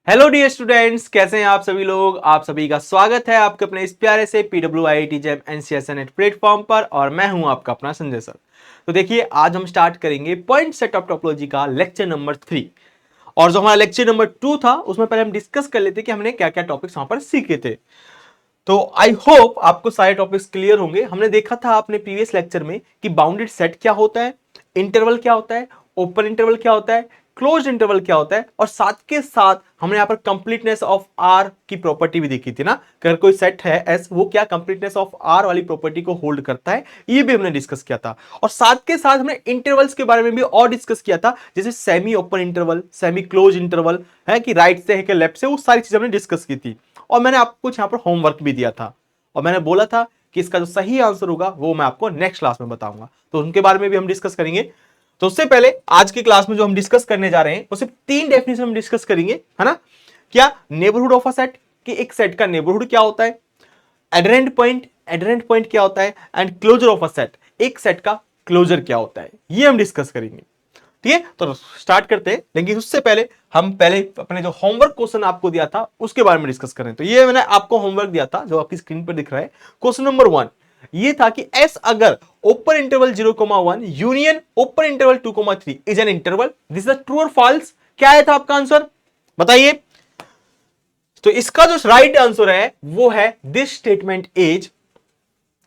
Hello dear students, कैसे हैं आप सभी लोग। आप सभी का स्वागत है आपके अपने इस प्यारे से PWIIT जैम NCSNet प्लेटफॉर्म पर और मैं हूं आपका अपना संजय सर। तो देखिए, आज हम स्टार्ट करेंगे पॉइंट सेट ऑफ टोपोलॉजी का लेक्चर नंबर 3। और जो हमारा लेक्चर नंबर 2 था उसमें पहले हम डिस्कस कर लेते कि हमने क्या क्या टॉपिक्स वहां पर सीखे थे। तो आई होप आपको सारे टॉपिक्स क्लियर होंगे। हमने देखा था आपने प्रीवियस लेक्चर में कि बाउंडेड सेट क्या होता है, इंटरवल क्या होता है, ओपन इंटरवल क्या होता है, क्लोज्ड इंटरवल क्या होता है, और साथ के साथ हमने यहां पर कंप्लीटनेस ऑफ आर की प्रॉपर्टी भी देखी थी ना। अगर कोई सेट है एस, वो क्या कंप्लीटनेस ऑफ आर वाली प्रॉपर्टी को होल्ड करता है, ये भी हमने डिस्कस किया था। और साथ के साथ हमने इंटरवल्स के बारे में भी और डिस्कस किया था, जैसे semi open interval, semi close interval है कि राइट से है कि लेफ्ट से, वो सारी चीजें हमने डिस्कस की थी। और मैंने आपको कुछ यहां पर होमवर्क भी दिया था और मैंने बोला था कि इसका जो सही आंसर होगा वो मैं आपको नेक्स्ट क्लास में बताऊंगा, तो उनके बारे में भी हम डिस्कस करेंगे। तो उससे पहले आज की क्लास में जो हम डिस्कस करने जा रहे हैं वो सिर्फ 3 डेफिनेशन हम डिस्कस करेंगे, है ना। क्या? नेबरहुड ऑफ अ सेट, कि एक सेट का नेबरहुड क्या होता है, एडरेंट पॉइंट क्या होता है, and closure of a set, एक सेट का क्लोजर क्या होता है, ये हम डिस्कस करेंगे। ठीक है, तो स्टार्ट करते हैं। लेकिन उससे पहले हम पहले अपने जो होमवर्क क्वेश्चन आपको दिया था उसके बारे में डिस्कस करें। तो ये मैंने आपको होमवर्क दिया था जो आपकी स्क्रीन पर दिख रहा है। क्वेश्चन नंबर 1 ये था कि एस अगर open interval 0,1 union open interval 2,3 is an interval, this is true और फॉल्स। क्या है था आपका आंसर, बताइए। तो इसका जो राइट आंसर है वो है दिस स्टेटमेंट इज,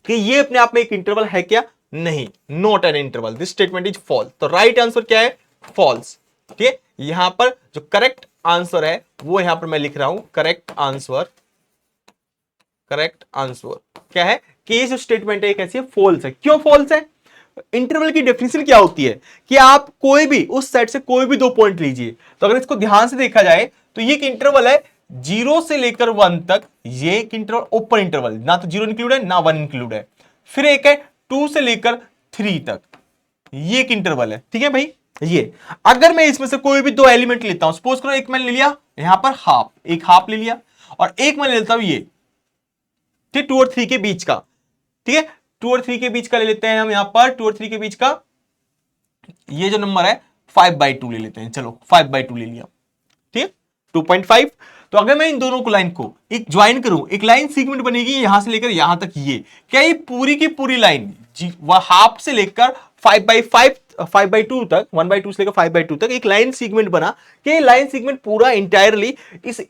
कि ये अपने आप में एक इंटरवल है क्या? नहीं, not an interval, this statement is false. तो राइट आंसर क्या है? फॉल्स। ठीक है, यहां पर जो करेक्ट आंसर है वो यहां पर मैं लिख रहा हूं, करेक्ट आंसर क्या है कि ये जो स्टेटमेंट है कैसी है? फॉल्स है। क्यों फॉल्स है? इंटरवल की डेफिनेशन क्या होती है कि आप कोई भी उस सेट से कोई भी 2 पॉइंट लीजिए। तो अगर इसको ध्यान से देखा जाए तो ये एक इंटरवल है 0 से लेकर 1 तक, ये एक इंटरवल ओपन इंटरवल, ना तो 0 इंक्लूड है ना 1 इंक्लूड है। फिर एक है 2 से लेकर 3 तक, ये एक इंटरवल है। ठीक है भाई, ये अगर मैं इसमें से कोई भी 2 एलिमेंट लेता हूं, सपोज करो एक मैंने ले लिया यहां पर हाफ, एक हाफ ले लिया, और एक मैं लेता हूं ये, ठीक, 2 और 3 के बीच का। ठीक है, 2 और 3 के बीच का ले लेते हैं हम, यहां पर 2 और 3 के बीच का ये जो नंबर है 5/2 ले लेते हैं। चलो 5/2 ले लिया, ठीक है, 2.5। तो अगर मैं इन दोनों को लाइन को एक ज्वाइन करूं, एक लाइन सेगमेंट बनेगी यहां से लेकर यहां तक। ये क्या? ये पूरी की पूरी लाइन हाफ से लेकर 5/2 तक, 1/2 से लेकर 5/2 तक एक लाइन सेगमेंट बना, कि लाइन सेगमेंट पूरा इंटायरली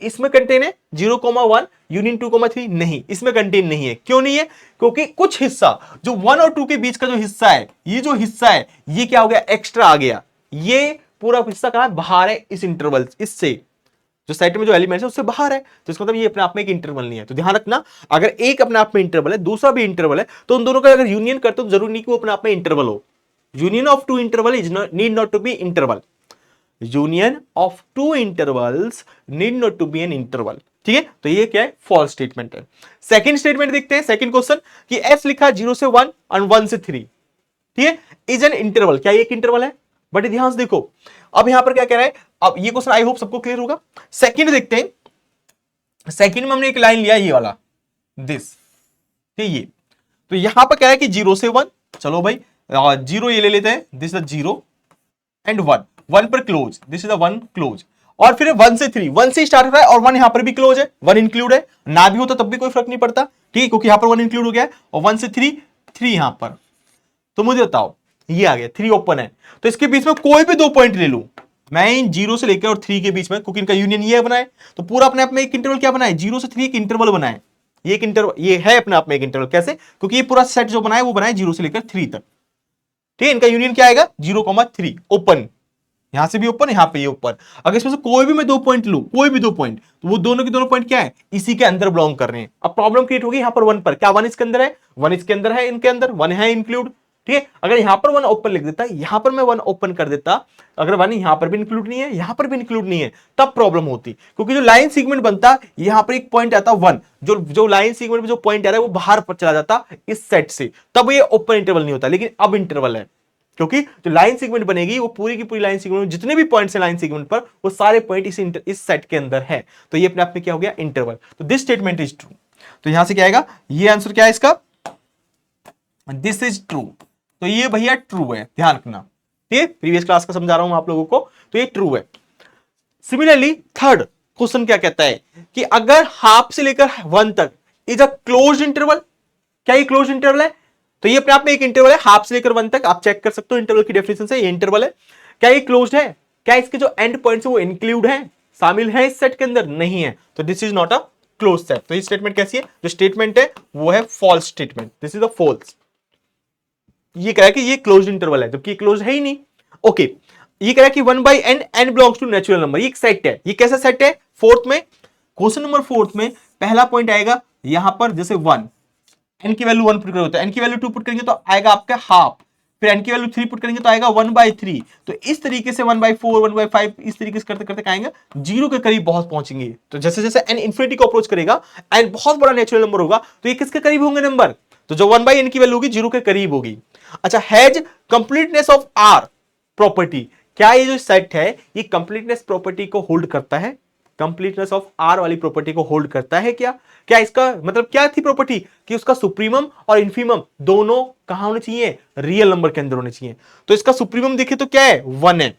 इसमें कंटेन है 0,1 यूनियन 2,3? नहीं, इसमें कंटेन नहीं है। क्यों नहीं है? क्योंकि कुछ हिस्सा जो 1 और 2 के बीच का जो हिस्सा है, ये जो हिस्सा है ये क्या हो गया? एक्स्ट्रा आ गया। ये पूरा हिस्सा कहां है? बाहर है, इस इंटरवल, इससे जो सेट में जो एलिमेंट्स है उससे बाहर है। तो इसका मतलब ये अपने आप में एक इंटरवल नहीं है। तो ध्यान रखना, अगर एक अपने आप में इंटरवल है, दूसरा भी इंटरवल है, तो उन दोनों का अगर यूनियन करते हो तो जरूरी नहीं कि वो अपने आप में इंटरवल हो। Union of 2 interval is need not to be interval. Union of 2 intervals need not to be an interval. ठीक है, तो ये क्या है? फॉल्स स्टेटमेंट है। सेकंड स्टेटमेंट देखते हैं, सेकंड क्वेश्चन, कि एस लिखा है 0 से 1 और 1 से 3, ठीक है, इज एन इंटरवल। क्या ये एक इंटरवल है? बट ध्यान से देखो, अब यहां पर क्या कह रहा है। अब ये क्वेश्चन आई होप सबको क्लियर होगा। सेकंड देखते हैं, सेकंड में हमने एक लाइन लिया ये वाला, दिस, ठीक है, ये। तो यहां पर क्या है कि 0 से 1, चलो भाई 0 ये ले लेते हैं, दिस इज 0 एंड 1, 1 पर क्लोज, दिस इज 1 क्लोज। और फिर 1 से 3, 1 से स्टार्ट हो रहा है और 1 यहां पर भी क्लोज है, 1 इंक्लूड है, ना भी होता तब भी कोई फर्क नहीं पड़ता, ठीक है, क्योंकि यहां पर 1 इंक्लूड हो गया है। और 1 से 3, 3 यहां पर। तो मुझे बताओ, ये आ गया 3 ओपन है, तो इसके बीच में कोई भी 2 पॉइंट ले लूं मैं, इन 0 से लेकर और 3 के बीच में, क्योंकि इनका यूनियन ये बनाए, तो पूरा अपने आप में एक इंटरवल क्या बनाए? 0 से 3 एक इंटरवल बनाए। ये एक इंटरवल, ये है अपने आप में एक इंटरवल। कैसे? क्योंकि ये पूरा सेट जो बनाए वो बनाए 0 से लेकर 3 तक। ठीक है, इनका यूनियन क्या आएगा? 0,3 ओपन, यहां से भी ओपन, यहां पे ये ओपन। अगर इसमें से कोई भी मैं 2 पॉइंट लूं, कोई भी 2 पॉइंट, तो वो दोनों के दोनों पॉइंट क्या है? इसी के अंदर बिलोंग कर रहे हैं। अब प्रॉब्लम क्रिएट होगी यहां पर 1 पर। क्या 1 इसके अंदर है? 1 इसके अंदर है, इनके अंदर 1 है इंक्लूड। ठीक है, अगर यहां पर 1 ओपन लिख देता, यहां पर मैं 1 ओपन कर देता, अगर 1 यहां पर भी इंक्लूड नहीं है, यहां पर भी इंक्लूड नहीं है, तब प्रॉब्लम होती। क्योंकि जो लाइन सेगमेंट बनता, यहां पर एक पॉइंट आता 1, जो लाइन सेगमेंट में जो पॉइंट आ रहा है वो बाहर पर चला जाता इस सेट से, तब ये ओपन इंटरवल नहीं होता। लेकिन अब इंटरवल है, क्योंकि जो लाइन सेगमेंट बनेगी वो पूरी की पूरी लाइन सेगमेंट में जितने भी पॉइंट्स हैं लाइन सेगमेंट पर, वो सारे पॉइंट इस सेट के अंदर है। तो ये अपने आप में क्या हो गया? इंटरवल। तो दिस स्टेटमेंट इज ट्रू। तो यहां से क्या आएगा? ये आंसर क्या है इसका? This is true. तो ये भैया ट्रू है, ध्यान रखना। ठीक है, प्रीवियस क्लास का समझा रहा हूं आप लोगों को, तो ये ट्रू है। सिमिलरली थर्ड क्वेश्चन क्या कहता है कि अगर हाफ से लेकर 1 तक इज अ क्लोज इंटरवल, क्या ये क्लोज इंटरवल है? तो ये अपने आप में एक इंटरवल है, हाफ से लेकर 1 तक आप चेक कर सकते हो इंटरवल की डेफिनेशन से, ये इंटरवल है। क्या ये क्लोज्ड है? क्या इसके जो एंड पॉइंट्स है वो इंक्लूड है, शामिल है इस सेट के अंदर? नहीं है, तो this is not a close set. तो ये स्टेटमेंट कैसी है? जो स्टेटमेंट है वो है false statement, this is a false. ये कह रहा है कि ये क्लोज इंटरवल है, जबकि क्लोज है ही नहीं। ओके, ये कह रहा है कि 1/n n belongs to natural number, ये एक सेट है। ये कैसा सेट है? फोर्थ में, क्वेश्चन नंबर 4 में पहला पॉइंट आएगा यहां पर, जैसे 1, n की वैल्यू 1 पुट करोगे तो n की वैल्यू 2 पुट करेंगे तो आएगा आपका हाफ, फिर n की वैल्यू 3 पुट करेंगे तो आएगा 1/3। तो इस तरीके से 1/4 1/5 इस तरीके से करते करते आएंगे, जीरो के करीब बहुत पहुंचेंगे। तो जैसे जैसे n इंफिनिटी को अप्रोच करेगा, n बहुत बड़ा नेचुरल नंबर होगा, तो ये किसके करीब होंगे नंबर? तो जो 1/n की वैल्यू होगी जीरो के करीब होगी। अच्छा, has completeness of R property, क्या ये जो सेट है ये कंप्लीटनेस प्रॉपर्टी को होल्ड करता है? कंप्लीटनेस ऑफ आर वाली प्रॉपर्टी को होल्ड करता है क्या? क्या इसका मतलब क्या थी प्रॉपर्टी? कि उसका सुप्रीमम और इन्फीमम दोनों कहां होने चाहिए? रियल नंबर के अंदर होने चाहिए। तो इसका सुप्रीमम देखे तो क्या है? 1 है,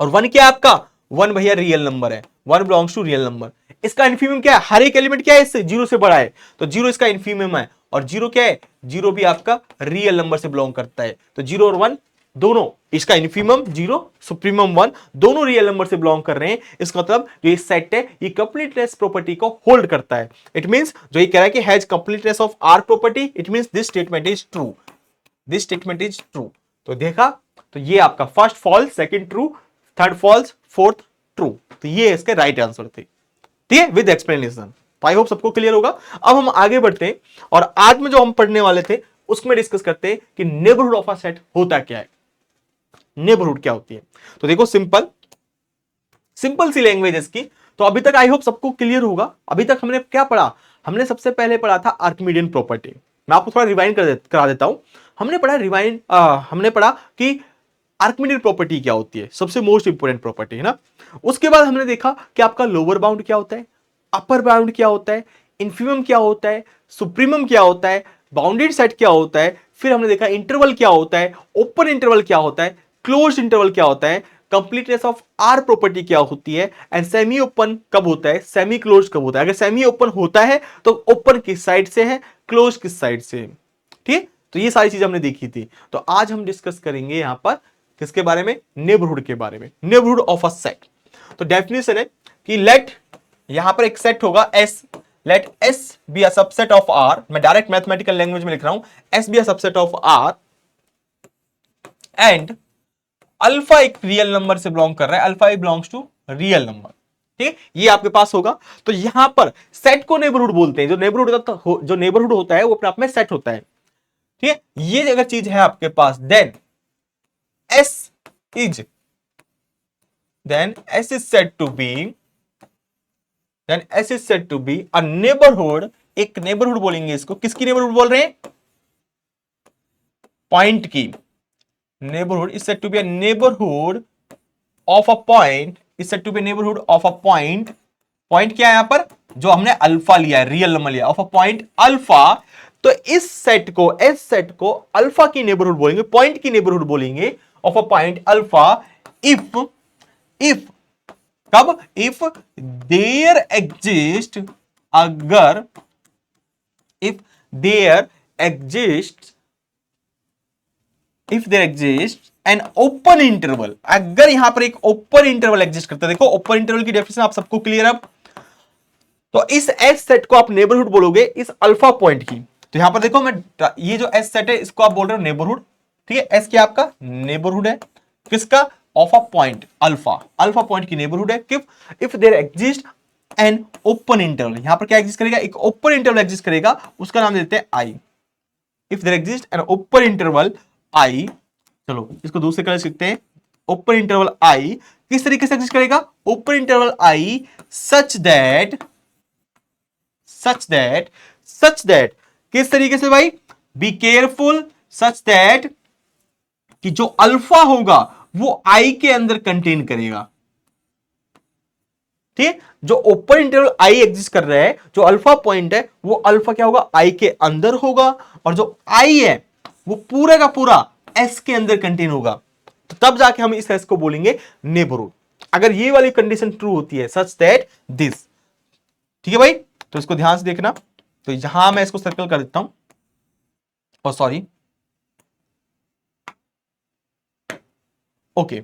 और 1 क्या है आपका? 1 भैया रियल नंबर है, 1 बिलोंग्स टू रियल नंबर। इसका इन्फीमम क्या है? हर एक एलिमेंट क्या है इससे? जीरो से बड़ा है, तो जीरो इसका इन्फीमम है। और जीरो क्या है? जीरो भी आपका रियल नंबर से बिलोंग करता है। तो जीरो और 1 दोनों, इसका इन्फीमम 0, सुप्रीमम 1, दोनों रियल नंबर से बिलोंग कर रहे हैं। इसका मतलब जो ये सेट है ये कंप्लीटनेस प्रॉपर्टी को होल्ड करता है। इट मींस जो ये कह रहा है कि has completeness of R property, it means this statement is true, this statement is true. तो देखा, तो ये आपका first false, second true, third false, fourth true. तो ये इसके राइट आंसर थे, ठीक है, विद एक्सप्लेनेशन। आई होप सबको क्लियर होगा। अब हम आगे बढ़ते हैं और आज में जो हम पढ़ने वाले थे उसमें डिस्कस करते हैं कि नेबरहुड ऑफ अ सेट होता क्या है, नेबरहुड क्या होती है। तो देखो, सिंपल सिंपल सी लैंग्वेज इसकी। तो अभी तक आई होप सबको क्लियर होगा। अभी तक हमने क्या पढ़ा? हमने सबसे पहले पढ़ा था आर्किमिडियन प्रॉपर्टी। मैं आपको थोड़ा रिवाइंड करा देता हूं। हमने पढ़ा कि आर्किमिडियन प्रॉपर्टी क्या होती है, सबसे मोस्ट इंपोर्टेंट प्रॉपर्टी है ना। उसके बाद हमने देखा कि आपका लोअर बाउंड क्या होता है, अपर बाउंड क्या होता है, इन्फीमम क्या होता है, सुप्रीमम क्या होता है, बाउंडेड सेट क्या होता है। फिर हमने देखा इंटरवल क्या होता है, ओपन इंटरवल क्या होता है, क्लोज्ड इंटरवल क्या होता है, कंप्लीटनेस ऑफ आर प्रॉपर्टी क्या होती है, एंड सेमी ओपन कब होता है, सेमी क्लोज कब होता है। अगर सेमी ओपन होता है तो ओपन किस साइड से है, क्लोज किस साइड से है, ठीक। तो ये सारी चीजें हमने देखी थी। तो आज हम डिस्कस करेंगे यहां पर किसके बारे में? नेबरहुड के बारे में, नेबरहुड ऑफ अ सेट। तो डेफिनेशन है कि लेट, यहां पर एक सेट होगा S, let S be a subset of R, मैं डायरेक्ट मैथमेटिकल लैंग्वेज में लिख रहा हूं, S be a subset of R and alpha एक रियल नंबर से बिलोंग कर रहा है, alpha belongs to real number, ठीक, ये आपके पास होगा। तो यहां पर सेट को नेबरहुड बोलते हैं। जो नेबरहुड होता है वो अपने आप में सेट होता है, ठीक है। ये अगर चीज है आपके पास, then S is said to be a neighborhood। एक नेबरहुड बोलेंगे इसको, किसकी नेबरहुड बोल रहे हैं? पॉइंट की। Neighbourhood is said to be a neighborhood of a point, is said to be a neighborhood of a point। Point क्या है यहां पर? जो हमने अल्फा लिया है, रियल नंबर लिया, ऑफ अ पॉइंट अल्फा। तो इस सेट को, इस सेट को अल्फा की नेबरहुड बोलेंगे, पॉइंट की नेबरहुड बोलेंगे of a point alpha if कब? इफ देयर एग्जिस्ट, अगर if there exist an open interval, अगर यहां पर एक ओपन इंटरवल एग्जिस्ट करता है। देखो ओपन इंटरवल की डेफिनेशन आप सबको क्लियर है अब। तो इस एस सेट को आप नेबरहुड बोलोगे इस अल्फा पॉइंट की। तो यहां पर देखो, मैं ये जो एस सेट है इसको आप बोल रहे हो नेबरहुड, ठीक है। एस क्या आपका नेबरहुड है, किसका? Of a point alpha, alpha point की नेबरहुड है। If there exist an open interval, यहां पर क्या एग्जिस्ट करेगा? एक ओपन इंटरवल एग्जिस्ट करेगा, उसका नाम देते हैं I. If there exist an open interval I, चलो इसको दूसरे कलर से लिखते हैं, ओपन इंटरवल आई किस तरीके से एग्जिस्ट करेगा? Open interval I such that किस तरीके से भाई? बी केयरफुल, सच दैट कि जो अल्फा होगा वो आई के अंदर कंटेन करेगा, ठीक। जो ओपन इंटरवल आई एग्जिस्ट कर रहा है, जो अल्फा पॉइंट है, वो अल्फा क्या होगा? आई के अंदर होगा, और जो आई है वो पूरा का पूरा एस के अंदर कंटेन होगा। तो तब जाके हम इस एस को बोलेंगे नेबरहुड। अगर ये वाली कंडीशन ट्रू होती है सच दैट दिस, ठीक है भाई, तो इसको ध्यान से देखना। तो यहां मैं इसको सर्कल कर देता हूं, और सॉरी, ओके,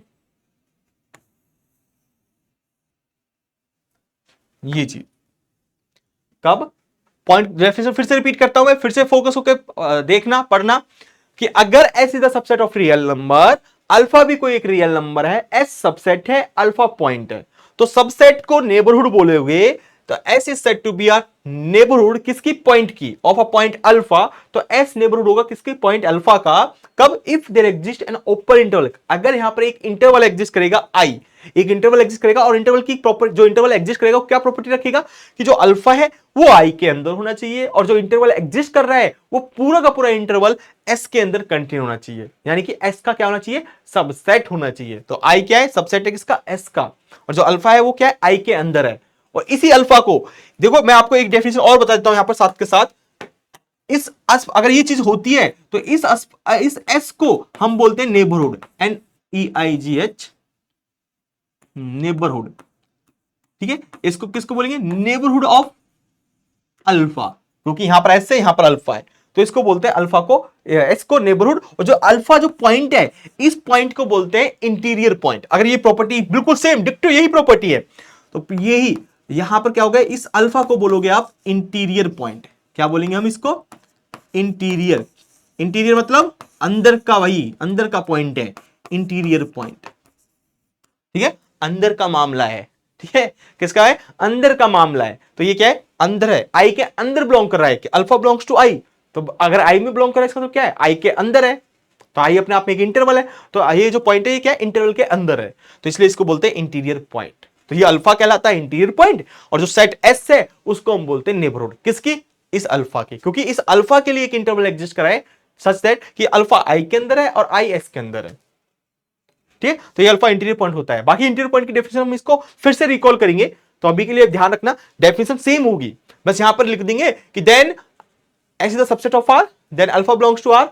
ये चीज कब पॉइंट डेफिनेशन फिर से रिपीट करता हूं मैं, फिर से फोकस होकर देखना पढ़ना कि अगर S is the subset of real number, alpha भी कोई एक रियल नंबर है, एस सबसेट है, अल्फा पॉइंट है, तो सबसेट को नेबरहुड बोलोगे, तो S is said to be a neighbourhood किसकी, पॉइंट की, ऑफ अ पॉइंट अल्फा, तो एस नेबरहुड होगा किसकी, पॉइंट अल्फा का, कब, if there exist an open interval, अगर यहां पर एक इंटरवल एग्जिस्ट करेगा आई, एक इंटरवल एग्जिस्ट करेगा, और इंटरवल की प्रॉपर्टी, जो इंटरवल एग्जिस्ट करेगा वो क्या प्रॉपर्टी रखेगा कि जो अल्फा है वो आई के अंदर होना चाहिए, और जो इंटरवल एग्जिस्ट कर रहा है वो पूरा का पूरा इंटरवल एस के अंदर कंटिन्यू होना चाहिए, यानी कि एस का क्या होना चाहिए, सबसेट होना चाहिए। तो आई क्या है, सबसेट है किसका, एस का, और जो अल्फा है वो क्या है, आई के अंदर है। और इसी अल्फा को देखो, मैं आपको एक डेफिनेशन और बता देता हूं यहां पर साथ के साथ, अगर ये चीज होती है तो इस एस को हम बोलते हैं नेबरहुड, NEIGH, नेबरहुड, ठीक है, इसको किसको बोलेंगे, नेबरहुड ऑफ अल्फा, क्योंकि यहां पर एस है, यहां पर अल्फा है, तो इसको बोलते हैं अल्फा को, एस को नेबरहुड, और जो अल्फा जो पॉइंट है, इस पॉइंट को बोलते हैं इंटीरियर पॉइंट। अगर ये प्रॉपर्टी बिल्कुल सेम डिक्टो यही प्रॉपर्टी है, तो यही यहां पर क्या होगा, इस अल्फा को बोलोगे आप इंटीरियर पॉइंट, क्या बोलेंगे हम इसको, इंटीरियर, इंटीरियर मतलब अंदर का, वही अंदर का पॉइंट है इंटीरियर पॉइंट, ठीक है, अंदर का मामला है, ठीक है, किसका है, अंदर का मामला है, तो ये क्या है, अंदर है, आई के अंदर बिलोंग कर रहा है, कि अल्फा बिलोंग्स टू आई, तो अगर आई में बिलोंग कर रहा है इसका मतलब क्या है, आई के अंदर है, तो आई अपने आप में एक इंटरवल है, तो ये जो पॉइंट है ये क्या है, इंटरवल के अंदर है, तो इसलिए इसको बोलते हैं इंटीरियर पॉइंट। तो ये अल्फा कहलाता है इंटीरियर पॉइंट, और जो सेट एस है उसको हम बोलते हैं नेबरहुड, किसकी, इस अल्फा की, क्योंकि इस अल्फा के लिए एक इंटरवल एग्जिस्ट कराए सच दैट कि अल्फा आई के अंदर है और आई एस के अंदर है, ठीक है, तो ये अल्फा इंटीरियर पॉइंट होता है। बाकी इंटीरियर पॉइंट की डेफिनेशन हम इसको फिर से रिकॉल करेंगे, तो अभी के लिए ध्यान रखना डेफिनेशन सेम होगी, बस यहां पर लिख देंगे कि then S is the subset of R, then alpha belongs to R,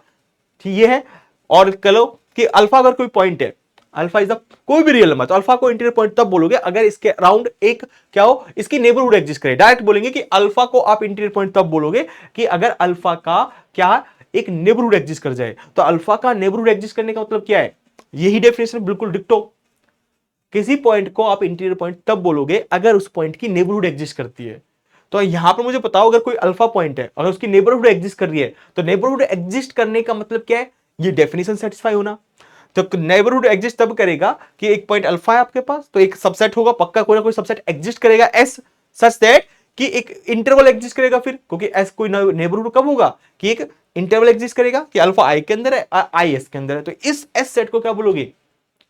ठीक ये है, और कहो कि अल्फा अगर कोई पॉइंट है, अल्फा इज द कोई भी रियल नंबर, तो अल्फा को इंटीरियर पॉइंट तब बोलोगे अगर इसके अराउंड एक क्या हो, इसकी नेबरहुड एग्जिस्ट करे। डायरेक्ट बोलेंगे कि अल्फा को आप इंटीरियर पॉइंट तब बोलोगे कि अगर अल्फा का क्या एक नेबरहुड एग्जिस्ट कर जाए, तो अल्फा का नेबरहुड एग्जिस्ट करने का मतलब क्या है, यही डेफिनेशन बिल्कुल डिक्टो, किसी पॉइंट को आप इंटीरियर पॉइंट तब बोलोगे अगर उस पॉइंट की नेबरहुड एग्जिस्ट करती है। तो यहां पर मुझे बताओ, अगर कोई अल्फा पॉइंट है, अगर उसकी नेबरहुड एग्जिस्ट कर रही है, तो नेबरहुड एग्जिस्ट करने का मतलब क्या है, ये डेफिनेशन सेटिस्फाई होना। तो नेबरहुड एग्जिस्ट तब करेगा कि एक पॉइंट अल्फा है आपके पास, तो एक सबसेट होगा पक्का, कोई ना कोई सबसेट एग्जिस्ट करेगा एस, सच दैट कि एक इंटरवल एग्जिस्ट करेगा फिर, क्योंकि एस कोई नेबरहुड कब होगा कि एक इंटरवल एग्जिस्ट करेगा कि अल्फा आई के अंदर है, आई एस के अंदर है, तो इस एस सेट को क्या बोलोगे,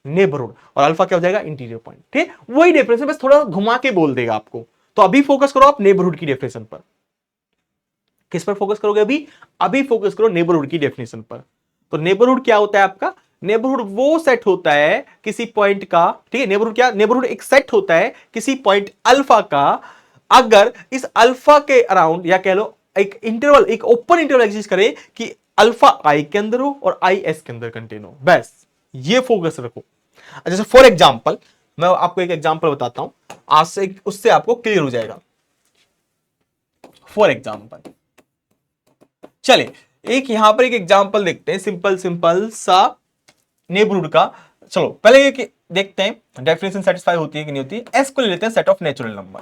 नेबरहुड, और अल्फा क्या हो जाएगा, इंटीरियर पॉइंट, ठीक, वही डेफिनेशन बस थोड़ा घुमा के बोल देगा आपको। तो अभी फोकस करो आप नेबरहुड की डेफिनेशन पर, किस पर फोकस करोगे अभी, अभी फोकस करो नेबरहुड की डेफिनेशन पर। तो नेबरहुड क्या होता है आपका, नेबरहुड वो सेट होता है किसी पॉइंट का, ठीक है, नेबरहुड क्या, नेबरहुड एक सेट होता है किसी पॉइंट अल्फा का, अगर इस अल्फा के अराउंड या कह लो एक इंटरवल, एक ओपन इंटरवल एग्जिस्ट करे कि अल्फा आई के अंदर हो और आई एस के अंदर कंटेन हो, बस ये फोकस रखो। जैसे फॉर एग्जांपल मैं आपको एक एग्जांपल बताता हूं, आज से उससे आपको क्लियर हो जाएगा। फॉर एग्जांपल चले एक यहां पर एक एग्जांपल देखते हैं, सिंपल सिंपल सा नेबरहुड का। चलो पहले ये देखते हैं डेफिनेशन सेटिस्फाई होती है कि नहीं होती। एस को ले लेते हैं set of natural number,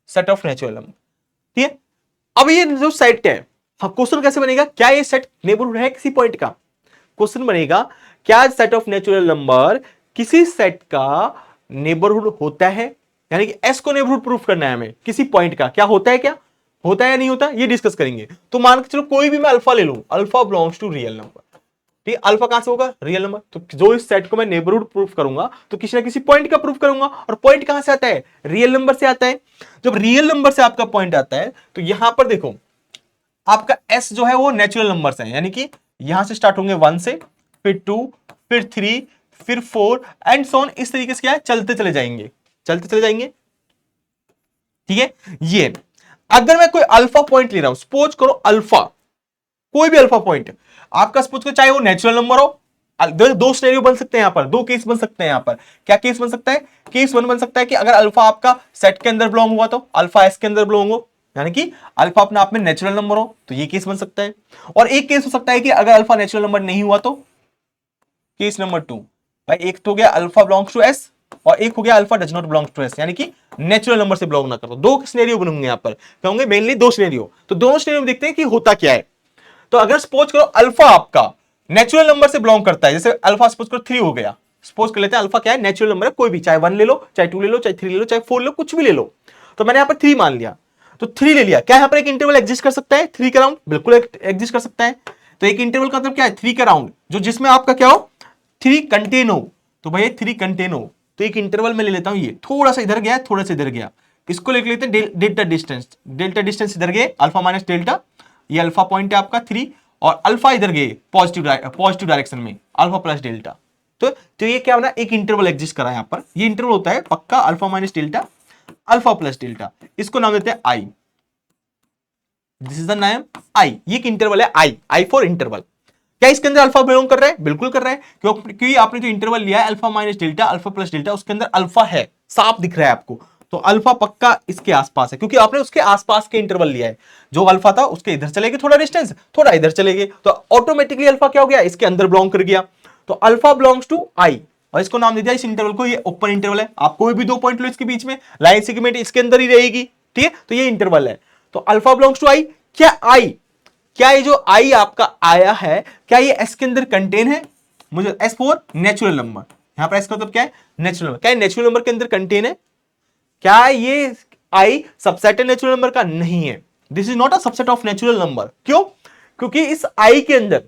set of natural number, ठीक है। अब ये जो सेट है, क्वेश्चन कैसे बनेगा, क्या ये सेट नेबरहुड है किसी पॉइंट का, क्वेश्चन बनेगा क्या सेट ऑफ नेचुरल नंबर किसी सेट का नेबरहुड होता है, यानी कि एस को नेबरहुड प्रूफ करना है हमें किसी पॉइंट का, क्या होता है, क्या होता है या नहीं होता, ये डिस्कस करेंगे। तो मान के चलो कोई भी मैं अल्फा ले लूं, alpha belongs to real number, ठीक है, अल्फा कहां से होगा, रियल नंबर, तो जो इस सेट को मैं नेबरहुड प्रूफ करूंगा तो किसी ना किसी पॉइंट का प्रूफ करूंगा, और पॉइंट कहां से आता है, रियल नंबर से आता है। जब रियल नंबर से आपका पॉइंट आता है तो यहां पर देखो आपका एस जो है वो नेचुरल नंबर्स हैं, यानी कि यहां से स्टार्ट होंगे 1 से, फिर 2, फिर 3, फिर 4 एंड सो ऑन, इस तरीके से क्या है चलते चले जाएंगे, चलते चले जाएंगे, ठीक है। ये अगर मैं कोई अल्फा पॉइंट ले रहा हूं, सपोज करो अल्फा, कोई भी अल्फा पॉइंट आपका, सपोज करो चाहे वो नेचुरल नंबर हो, दो सिनेरियो बन सकते हैं यहां पर, दो केस बन सकते हैं यहां पर। क्या केस बन सकता है? केस वन बन सकता है कि अगर अल्फा आपका सेट के अंदर बिलोंग हुआ तो अल्फा एस के अंदर बिलोंग हो, यानी कि अल्फा अपने आप में नेचुरल नंबर हो, तो ये केस बन सकता है। और एक केस हो सकता है कि अगर अल्फा नेचुरल नंबर नहीं हुआ तो केस नंबर 2, भाई एक तो हो गया अल्फा बिलोंग्स टू एस और एक हो गया alpha does not belongs to S, यानी कि नेचुरल नंबर से बिलोंग ना करो। दो सिनेरियो बनूंगे यहां पर, कहूंगे मेनली दो सिनेरियो। तो दोनों सिनेरियो में देखते हैं कि होता क्या है। तो अगर सपोज करो अल्फा आपका नेचुरल नंबर से बिलोंग करता है, जैसे अल्फा सपोज करो 3 हो गया, सपोज कर लेते हैं अल्फा क्या है, नेचुरल नंबर है, कोई भी, चाहे 1 ले लो, चाहे 2 ले लो, चाहे 3 ले लो, चाहे 4 ले लो, कुछ भी ले लो। तो मैंने यहां पर 3 मान लिया, तो 3 ले लिया। क्या यहां पर एक इंटरवल एग्जिस्ट कर सकता है 3 के अराउंड? बिल्कुल एग्जिस्ट कर सकता है। तो एक इंटरवल का मतलब क्या है? 3 के अराउंड, जो जिसमें आपका क्या हो, 3 कंटेन हो। तो भाई 3 कंटेन हो, तो एक इंटरवल में ले लेता हूं, ये थोड़ा सा इधर गया, थोड़ा सा इधर गया, इसको लिख लेते हैं डेल्टा डिस्टेंस। डेल्टा डिस्टेंस इधर गए, अल्फा माइनस डेल्टा, ये अल्फा पॉइंट है आपका 3, और अल्फा इधर गए पॉजिटिव डायरेक्शन में, अल्फा प्लस डेल्टा। तो ये क्या बना, एक इंटरवल एग्जिस्ट करा यहां पर। ये इंटरवल होता है पक्का alpha minus delta, alpha plus delta, इसको नाम देते हैं I. This is the name I. ये एक इंटरवल है आई फॉर इंटरवल। क्या इसके अंदर अल्फा बिलोंग कर रहा है? बिल्कुल कर रहा है, क्योंकि आपने जो इंटरवल लिया है alpha minus delta, alpha plus delta, उसके अंदर अल्फा है, साफ दिख रहा है आपको। तो अल्फा पक्का इसके आसपास है, क्योंकि आपने उसके आसपास के इंटरवल लिया है। जो अल्फा था उसके इधर चले गए थोड़ा डिस्टेंस, थोड़ा इधर चले गए, तो ऑटोमेटिकली अल्फा क्या हो गया, इसके अंदर बिलोंग कर गया। तो अल्फा बिलोंग्स टू आई, और इसको नाम दे दिया इस इंटरवल को, ये ओपन इंटरवल है। आप कोई भी 2 पॉइंट लो इसके बीच में, लाइन सेगमेंट इसके अंदर ही रहेगी, ठीक है। तो ये इंटरवल है, तो अल्फा बिलोंग्स टू आई। क्या ये जो आई आपका आया है, क्या ये एस के अंदर कंटेन है? मुझे एस फॉर नेचुरल नंबर, यहां पर एस का मतलब क्या है, नेचुरल नंबर। क्या ये नेचुरल नंबर के अंदर कंटेन है? क्या ये आई सबसेट है नेचुरल नंबर का? नहीं है, this is not a subset of natural number. क्यों? क्योंकि इस आई के अंदर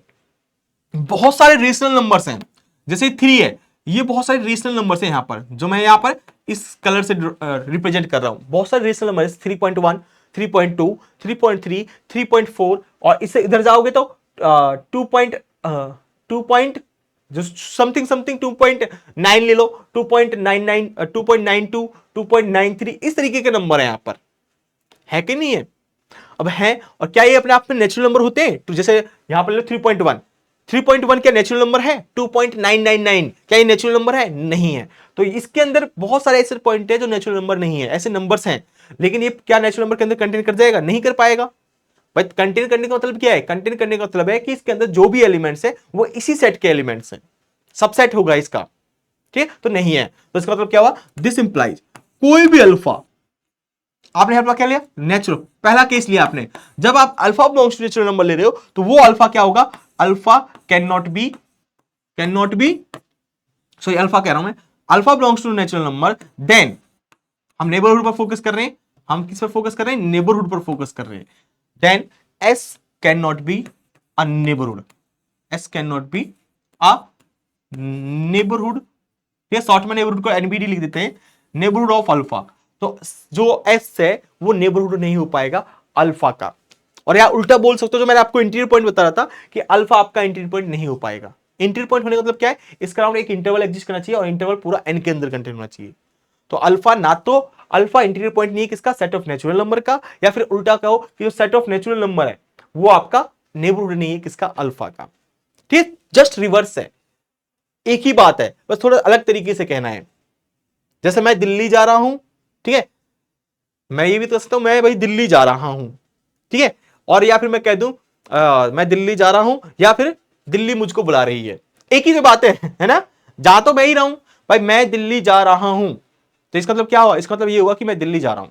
बहुत सारे रेशनल नंबर्स हैं, जैसे 3 है, ये बहुत सारे रेशनल नंबर्स हैं यहां पर, जो मैं यहां पर इस कलर से रिप्रेजेंट कर रहा हूं। बहुत सारे रेशनल नंबर 3.1, 3.2, 3.3, 3.4, और इससे इधर जाओगे तो 2 जो समथिंग 2.9 ले लो, 2.99, 2.92, 2.93, इस तरीके के नंबर है यहां पर, है कि नहीं है? अब है, और क्या ये अपने आप में नेचुरल नंबर होते हैं? तो जैसे यहां पर ले लो 3.1, 3.1 क्या नेचुरल नंबर है? 2.999 क्या ये नेचुरल नंबर है? नहीं है। तो इसके अंदर बहुत सारे ऐसे पॉइंट है जो नेचुरल नंबर नहीं है, ऐसे नंबर्स हैं, लेकिन ये क्या नेचुरल नंबर के अंदर कंटेन कर जाएगा? नहीं कर पाएगा। भाई कंटेन करने का मतलब क्या है? कंटेन करने का मतलब है कि इसके अंदर जो भी एलिमेंट्स है वो इसी सेट के एलिमेंट्स हैं, सबसेट होगा इसका, ठीक। तो नहीं है, तो इसका मतलब क्या हुआ? दिस इंप्लाइज कोई भी अल्फा, आपने अल्फा क्या लिया? नेचुरल, पहला केस लिया आपने। जब आप alpha belongs to natural number ले रहे हो तो वो अल्फा क्या होगा? Alpha can not be sorry alpha कह रहा हूं मैं, alpha belongs to natural number, then हम नेबरहुड पर फोकस कर रहे हैं। हम किस पर फोकस कर रहे हैं? नेबरहुड पर फोकस कर रहे हैं। Then S can not be a neighbourhood, S can not be a neighbourhood, ठीक है। शॉर्ट में नेबरहुड को एनबीडी लिख देते हैं, नेबरहुड ऑफ अल्फा। तो जो एस है वो नेबरहुड नहीं हो पाएगा अल्फा का। और यार उल्टा बोल सकते हो, जो मैंने आपको इंटीरियर पॉइंट बता रहा था कि अल्फा आपका इंटीरियर पॉइंट नहीं हो पाएगा। इंटीरियर पॉइंट होने का मतलब क्या है? इसका अराउंड एक इंटरवल एग्जिस्ट करना चाहिए, और इंटरवल पूरा एन के अंदर कंटेन होना चाहिए। तो अल्फा ना तो अल्फा इंटीरियर पॉइंट नहीं है किसका? सेट ऑफ नेचुरल नंबर का, या फिर उल्टा कहो कि जो सेट ऑफ नेचुरल नंबर है वो आपका नेबरहुड नहीं है किसका? अल्फा का, ठीक। जस्ट रिवर्स है, एक ही बात है, बस थोड़ा अलग तरीके से कहना है। जैसे मैं दिल्ली जा रहा हूं, ठीक है, मैं ये भी तो सकता हूं मैं भाई दिल्ली जा रहा हूं, ठीक है, और या फिर मैं कह दूं मैं दिल्ली जा रहा हूं, या फिर दिल्ली मुझको बुला रही है, एक ही तो बात है ना। जा तो मैं ही रहा हूं, भाई मैं दिल्ली जा रहा हूं, तो इसका मतलब क्या हुआ? इसका मतलब ये हुआ कि मैं दिल्ली जा रहा हूं।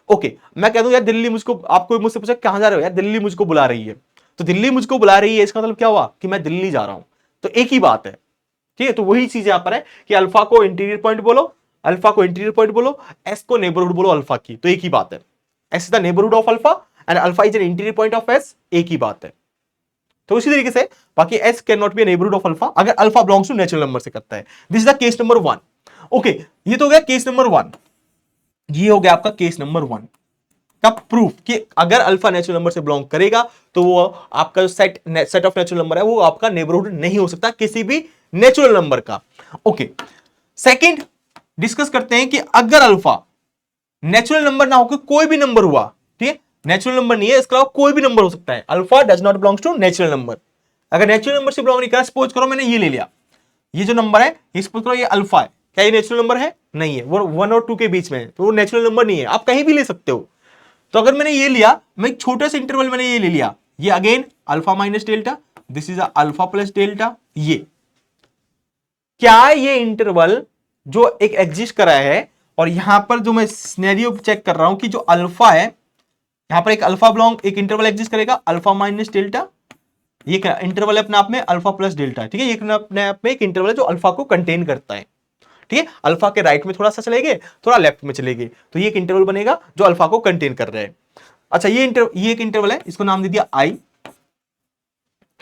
ओके, मैं कह दूं यार दिल्ली मुझको, आपको मुझसे पूछा कहां जा रहे हो? यार दिल्ली मुझको बुला रही है, तो दिल्ली मुझको बुला रही है, इसका मतलब क्या हुआ? कि मैं दिल्ली जा रहा हूं। तो एक ही बात है, ठीक है। तो वही चीज यहां पर है कि अल्फा को इंटीरियर पॉइंट बोलो, अल्फा को इंटीरियर पॉइंट बोलो, एस को नेबरहुड बोलो अल्फा की, तो एक ही बात है। S is the neighbourhood of alpha and alpha is an interior point of S, एक ही बात है। तो उसी तरीके से बाकी S can not be neighbourhood of alpha अगर alpha belongs to natural number से करता है। This is the case number 1। Okay, ये तो हो गया केस नंबर 1, ये हो गया आपका केस नंबर 1 का प्रूफ कि अगर अल्फा नेचुरल नंबर से बिलोंग करेगा तो वो आपका जो सेट ऑफ नेचुरल नंबर है वो आपका नेबरहुड नहीं हो सकता किसी भी नेचुरल नंबर का। ओके, सेकंड डिस्कस करते हैं कि अगर अल्फा नेचुरल नंबर ना होकर कोई भी नंबर हुआ, ठीक है, नेचुरल नंबर नहीं है, इसके अलावा कोई भी नंबर हो सकता है, alpha does not belongs to natural number. अगर नेचुरल नंबर से बिलोंग नहीं करा, सपोज करो मैंने ये ले लिया, ये जो नंबर है इस पर ये अल्फा है, क्या ये नेचुरल नंबर है? नहीं है, वो 1 और 2 के बीच में है, तो वो नेचुरल नंबर नहीं है, आप कहीं भी ले सकते हो। तो अगर मैंने ये लिया, मैं एक छोटे से इंटरवल मैंने ये ले लिया, ये again alpha minus delta, this is alpha plus delta, ये क्या ये इंटरवल जो एक एग्जिस्ट करा है, और यहां पर जो मैं सिनेरियो चेक कर रहा हूं कि जो अल्फा है, यहां पर एक अल्फा बिलोंग, एक इंटरवल एग्जिस्ट करेगा अल्फा माइनस डेल्टा, ये इंटरवल है अपने आप में अल्फा प्लस डेल्टा, ठीक है, ये अपने आप में एक इंटरवल है जो अल्फा को कंटेन करता है, ठीक है, अल्फा के राइट में थोड़ा सा चलेंगे, थोड़ा लेफ्ट में चलेंगे, तो ये एक इंटरवल बनेगा जो अल्फा को कंटेन कर रहा है। अच्छा, ये एक इंटरवल है, इसको नाम दे दिया आई।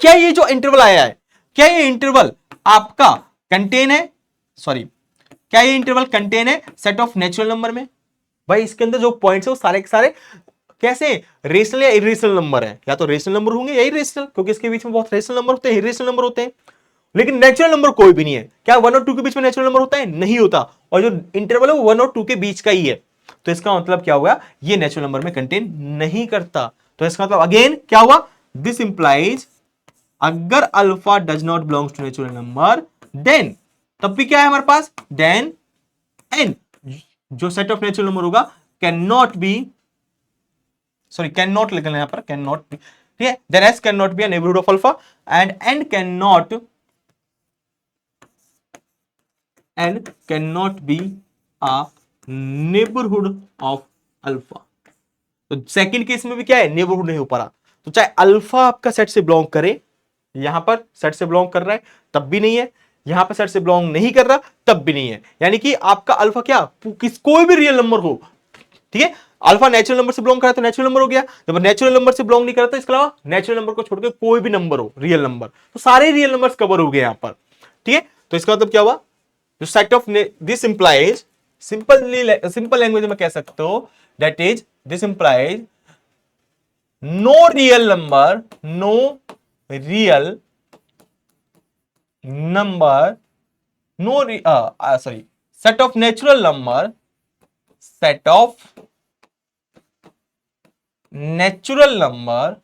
क्या ये जो इंटरवल आया है, क्या ये इंटरवल आपका कंटेन है, सॉरी, क्या ये इंटरवल कंटेन है सेट ऑफ नेचुरल नंबर में? भाई इसके अंदर जो पॉइंट्स है वो सारे के सारे कैसे, रेशनल या इरेशनल नंबर है, या तो रेशनल नंबर होंगे या इरेशनल, क्योंकि इसके बीच में बहुत रेशनल नंबर होते हैं, इरेशनल नंबर होते हैं, लेकिन नेचुरल नंबर कोई भी नहीं है। क्या 1 और 2 के बीच में नेचुरल नंबर होता है? नहीं होता, और जो इंटरवल है वो 1 और 2 के बीच का ही है, तो इसका मतलब क्या हुआ, ये नेचुरल नंबर में कंटेन नहीं करता। तो इसका मतलब अगेन क्या हुआ, दिस इंप्लाइज अगर alpha does not belongs to natural number, then तब भी क्या है हमारे पास, देन एन जो सेट ऑफ नेचुरल नंबर होगा can not be, sorry can not लिखना है यहां पर, कैन नॉट बी, ठीक है, then S can not be a neighbourhood of alpha and can not be a neighbourhood of alpha. तो second case में भी क्या है, नेबरहुड नहीं हो पा रहा, तो चाहे अल्फा आपका सेट से बिलोंग करे, यहां पर सेट से बिलोंग कर रहा है तब भी नहीं है, यहां पर सेट से बिलोंग नहीं कर रहा तब भी नहीं है, यानी कि आपका अल्फा क्या, कोई भी रियल नंबर हो, ठीक है, अल्फा नेचुरल नंबर से बिलोंग करा तो नेचुरल नंबर हो गया, जब नेचुरल नंबर से बिलोंग नहीं करता, इसके अलावा नेचुरल नंबर को छोड़कर कोई भी नंबर हो रियल नंबर, तो सारे रियल नंबर्स कवर हो गए यहां पर, ठीक है। तो इसका मतलब क्या हुआ, जो set of this implies, simple language में कह सकते हो, that is this implies no real number, no real number, no sorry set of natural number, set of natural number,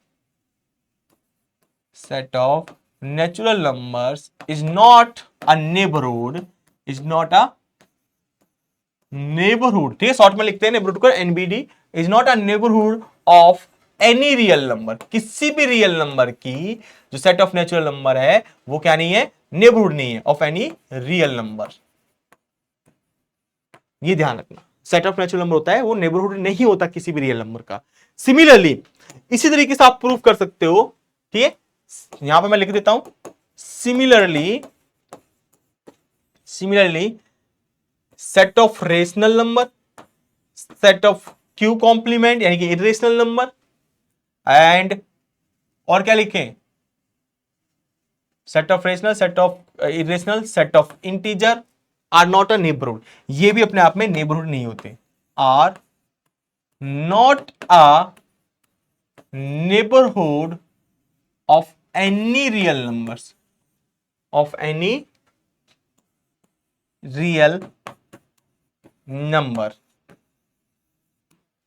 set of natural numbers is not a neighborhood, is not a neighborhood, ठीक है, short में लिखते हैं neighbourhood को NBD, is not a neighbourhood of any real number, किसी भी real number की जो सेट ऑफ नेचुरल नंबर है वो क्या नहीं है, नेबरहुड नहीं है ऑफ एनी रियल नंबर, ये ध्यान रखना, सेट ऑफ नेचुरल नंबर होता है वो नेबरहुड नहीं होता किसी भी रियल नंबर का। सिमिलरली इसी तरीके से आप प्रूव कर सकते हो, ठीक है, यहां पे मैं लिख देता हूं, similarly set of rational number, set of Q complement यानी कि इरेशनल नंबर, एंड और क्या लिखें, set of rational, set of irrational, set of integer are not a neighbourhood, ये भी अपने आप में नेबरहुड नहीं होते, are not a neighbourhood of any real numbers, of any real number,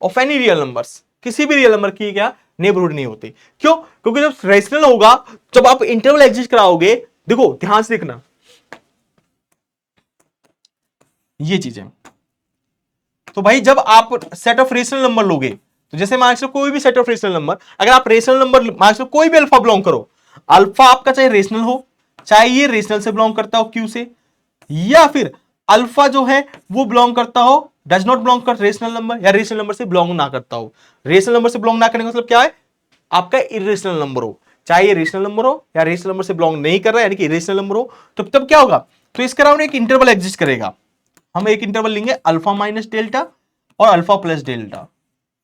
of any real numbers, किसी भी रियल नंबर की क्या नेबरहुड नहीं होती, क्यों, क्योंकि जब रेशनल होगा, जब आप इंटरवल एग्जिस्ट कराओगे, देखो ध्यान से देखना ये चीजें, तो भाई जब आप सेट ऑफ रेशनल नंबर लोगे, तो जैसे मान लो कोई भी सेट ऑफ रेशनल नंबर, अगर आप रेशनल नंबर मान लो कोई भी अल्फा बिलोंग करो, अल्फा आपका चाहे रेशनल हो, चाहे ये रेशनल से बिलोंग करता हो क्यू से, या फिर अल्फा जो है वो बिलोंग करता हो, डज नॉट बिलोंग कर रेशनल नंबर, या रेशनल नंबर से बिलोंग ना करता हो, रेशनल नंबर से बिलोंग ना करने का मतलब क्या है, आपका इरेशनल नंबर हो, चाहे ये रेशनल नंबर हो या रेशनल नंबर से बिलोंग नहीं कर रहा है यानी कि इरेशनल नंबर हो, तो तब क्या होगा, तो इसके अराउंड एक इंटरवल एग्जिस्ट करेगा, हम एक इंटरवल लेंगे अल्फा माइनस डेल्टा और अल्फा प्लस डेल्टा,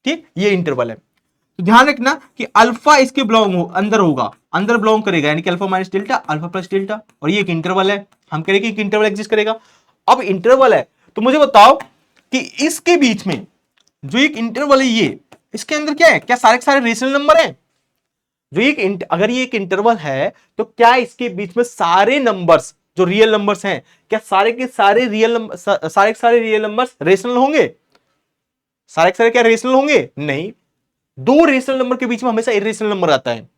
ठीक, ये इंटरवल है, तो ध्यान रखना कि अल्फा इसके बिलोंग हो, अंदर होगा, अंदर बिलोंग करेगा यानी कि alpha minus delta, alpha plus delta, और ये एक इंटरवल है, हम कह रहे हैं कि एक इंटरवल एग्जिस्ट करेगा। अब इंटरवल है तो मुझे बताओ कि इसके बीच में जो एक इंटरवल है ये, इसके अंदर क्या है, क्या सारे के सारे रेशनल नंबर है, जो एक अगर ये एक इंटरवल है तो क्या इसके बीच में सारे नंबर्स जो रियल नंबर्स हैं, क्या सारे के सारे रियल नंबर्स रेशनल होंगे, सारे के सारे क्या रेशनल होंगे, नहीं, दो रेशनल नंबर के बीच में हमेशा इरेशनल नंबर आता है,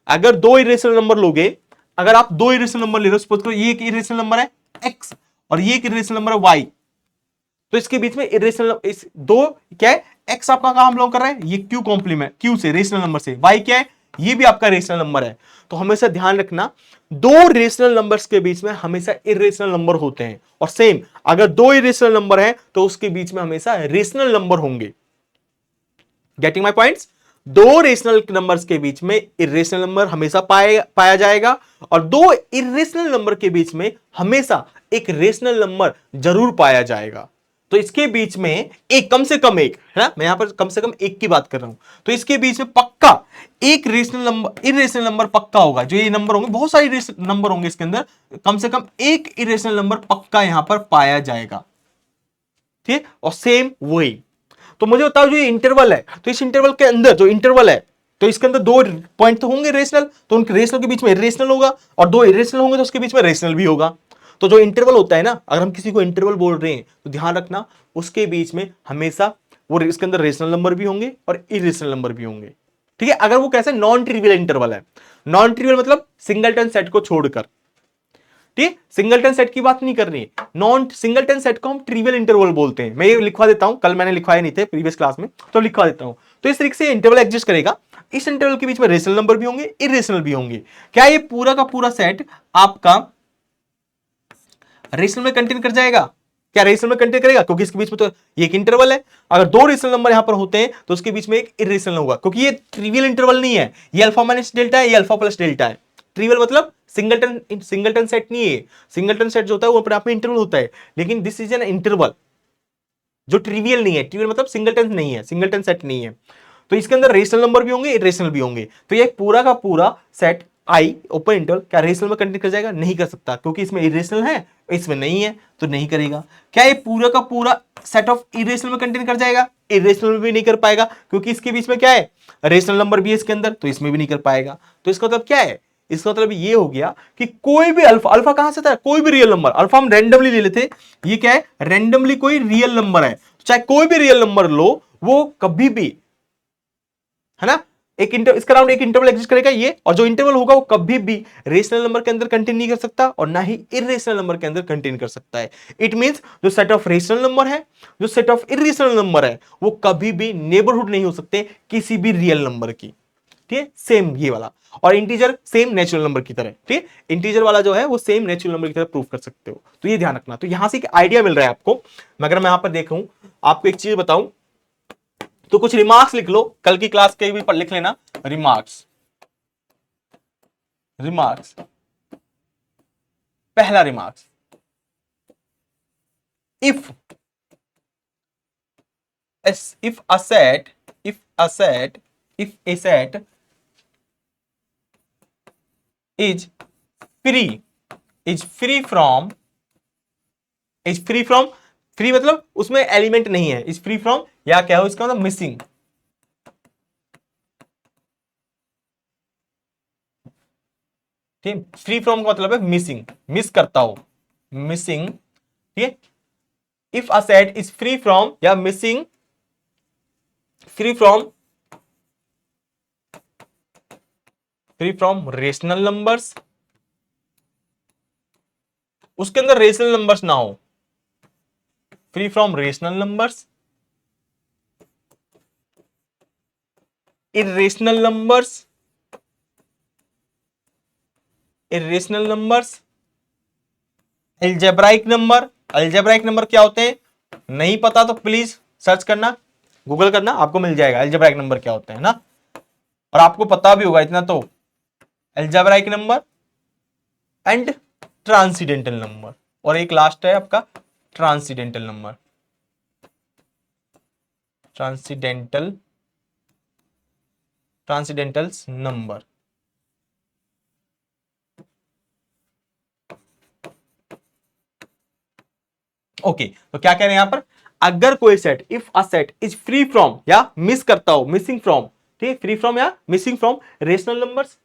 अगर दो इरेशनल नंबर लोगे, अगर आप दो इरेशनल नंबर ले रहे हो, सपोज करो ये एक इरेशनल नंबर है x और ये एक इरेशनल नंबर है y, तो इसके बीच में इरेशनल इस दो क्या है, x आपका कहां बिलोंग कर रहा है, ये q कॉम्प्लीमेंट q से रेशनल नंबर से, y क्या है, ये भी आपका रेशनल नंबर है। तो हमेशा ध्यान रखना दो रेशनल नंबर्स के बीच में हमेशा इरेशनल नंबर होते हैं, और सेम अगर दो इरेशनल नंबर है तो उसके बीच में हमेशा रेशनल नंबर होंगे। Getting my points? दो रेशनल नंबर्स के बीच में इरेशनल नंबर हमेशा पाया जाएगा, और दो इरेशनल नंबर के बीच में हमेशा एक रेशनल नंबर जरूर पाया जाएगा। तो इसके बीच में एक, कम से कम एक है ना, मैं यहां पर कम से कम एक की बात कर रहा हूं, तो इसके बीच में पक्का एक रेशनल नंबर, इरेशनल नंबर पक्का होगा। जो ये नंबर होंगे, बहुत सारे नंबर होंगे इसके अंदर, कम से कम एक इरेशनल नंबर पक्का यहां पर पाया जाएगा। ठीक है, और सेम वही। तो मुझे बताओ जो ये इंटरवल है, तो इस इंटरवल के अंदर जो इंटरवल है, तो इसके अंदर दो पॉइंट तो होंगे रेशनल, तो उनके रेशनल के बीच में इरेशनल होगा, और दो इरेशनल होंगे तो उसके बीच में रेशनल भी होगा। तो जो इंटरवल होता है ना, अगर हम किसी को इंटरवल बोल रहे हैं तो ध्यान रखना उसके बीच में हमेशा वो इसके अंदर रेशनल नंबर भी होंगे और इरेशनल नंबर भी होंगे। ठीक है, अगर वो कैसे नॉन ट्रिवियल इंटरवल है, नॉन ट्रिवियल मतलब सिंगलटन सेट को छोड़कर, ठीक, सिंगलटन सेट की बात नहीं करनी, नॉन सिंगलटन सेट को हम ट्रिवियल इंटरवल बोलते हैं। मैं ये लिखवा देता हूं, कल मैंने लिखवाए नहीं थे प्रीवियस क्लास में, तो लिखवा देता हूं। तो इस तरीके से इंटरवल एग्जिस्ट करेगा, इस इंटरवल के बीच में रेशनल नंबर भी होंगे, इरेशनल भी होंगे। क्या ये पूरा का पूरा सेट आपका रेशनल में कंटेन कर जाएगा? क्या रेशनल में कंटेन करेगा? क्योंकि इसके बीच में तो ये एक इंटरवल है। अगर दो रेशनल नंबर यहां पर होते हैं तो उसके बीच में एक इरेशनल होगा, क्योंकि ये ट्रिवियल इंटरवल नहीं है, ये अल्फा माइनस डेल्टा है, ये अल्फा प्लस डेल्टा है। ट्रिवियल मतलब सिंगलटन सेट नहीं है। सिंगलटन सेट जो होता है वो अपने आप में इंटरवल होता है, लेकिन दिस इज एन इंटरवल जो ट्रिवियल नहीं है। ट्रिवियल मतलब सिंगलटन नहीं है, सिंगलटन सेट नहीं है। तो इसके अंदर रेशनल नंबर भी होंगे, इरेशनल भी होंगे। तो ये पूरा का पूरा सेट आई ओपन इंटरवल क्या रेशनल में कंटेन कर जाएगा? नहीं कर सकता, क्योंकि इसमें इरेशनल है, इसमें नहीं है, तो नहीं करेगा। क्या ये पूरा का पूरा सेट ऑफ इरेशनल में कंटेन कर जाएगा? इरेशनल में भी नहीं कर पाएगा, क्योंकि इसके बीच में क्या है, रेशनल नंबर भी है इसके अंदर, तो इसमें भी नहीं कर पाएगा। तो इसका मतलब क्या है? इसका मतलब ये हो गया कि कोई भी अल्फा, अल्फा कहां से था, कोई भी रियल नंबर, अल्फा हम रैंडमली ले लेते, ये क्या है, रैंडमली कोई रियल नंबर है, चाहे कोई भी रियल नंबर लो, वो कभी भी, है ना, एक इसका राउंड एक इंटरवल एग्जिस्ट करेगा ये, और जो इंटरवल होगा वो कभी भी रेशनल नंबर के अंदर कंटेन नहीं कर सकता, और ना ही इरेशनल नंबर के अंदर कंटेन कर सकता है। इट मींस जो सेट ऑफ रेशनल नंबर है, जो सेट ऑफ इरेशनल नंबर है, वो कभी भी नेबरहुड नहीं हो सकते किसी भी रियल नंबर की। ठीक है, सेम ये वाला। और इंटीजर सेम नेचुरल नंबर की तरह, ठीक है, इंटीजर वाला जो है वो सेम नेचुरल नंबर की तरह प्रूव कर सकते हो। तो ये ध्यान रखना। तो यहां से एक आइडिया मिल रहा है आपको। मगर मैं यहां पर देखूं, आपको एक चीज बताऊं, तो कुछ रिमार्क्स लिख लो, कल की क्लास के भी पर लिख लेना रिमार्क्स। रिमार्क्स, पहला remarks, if a set, if a set is free, free मतलब उसमें एलिमेंट नहीं है, इज फ्री फ्रॉम, या क्या हो इसका मतलब मिसिंग, ठीक, फ्री फ्रॉम का मतलब है मिसिंग, मिस करता हो, मिसिंग, ठीक है। If a set is free from या missing, free from rational numbers, उसके अंदर रेशनल नंबर्स ना हो, free from rational numbers, irrational numbers, algebraic number. Algebraic number क्या होते हैं, नहीं पता तो प्लीज सर्च करना, गूगल करना, आपको मिल जाएगा एल्जेब्राइक नंबर क्या होते हैं ना, और आपको पता भी होगा इतना तो, algebraic number and transcendental number, और एक लास्ट है आपका transcendental number, transcendentals number. Okay, तो क्या कह रहे हैं यहां पर, अगर कोई set, if a set is free from या मिस करता हो, मिसिंग फ्रॉम, ठीक है, फ्री फ्रॉम या missing from rational numbers,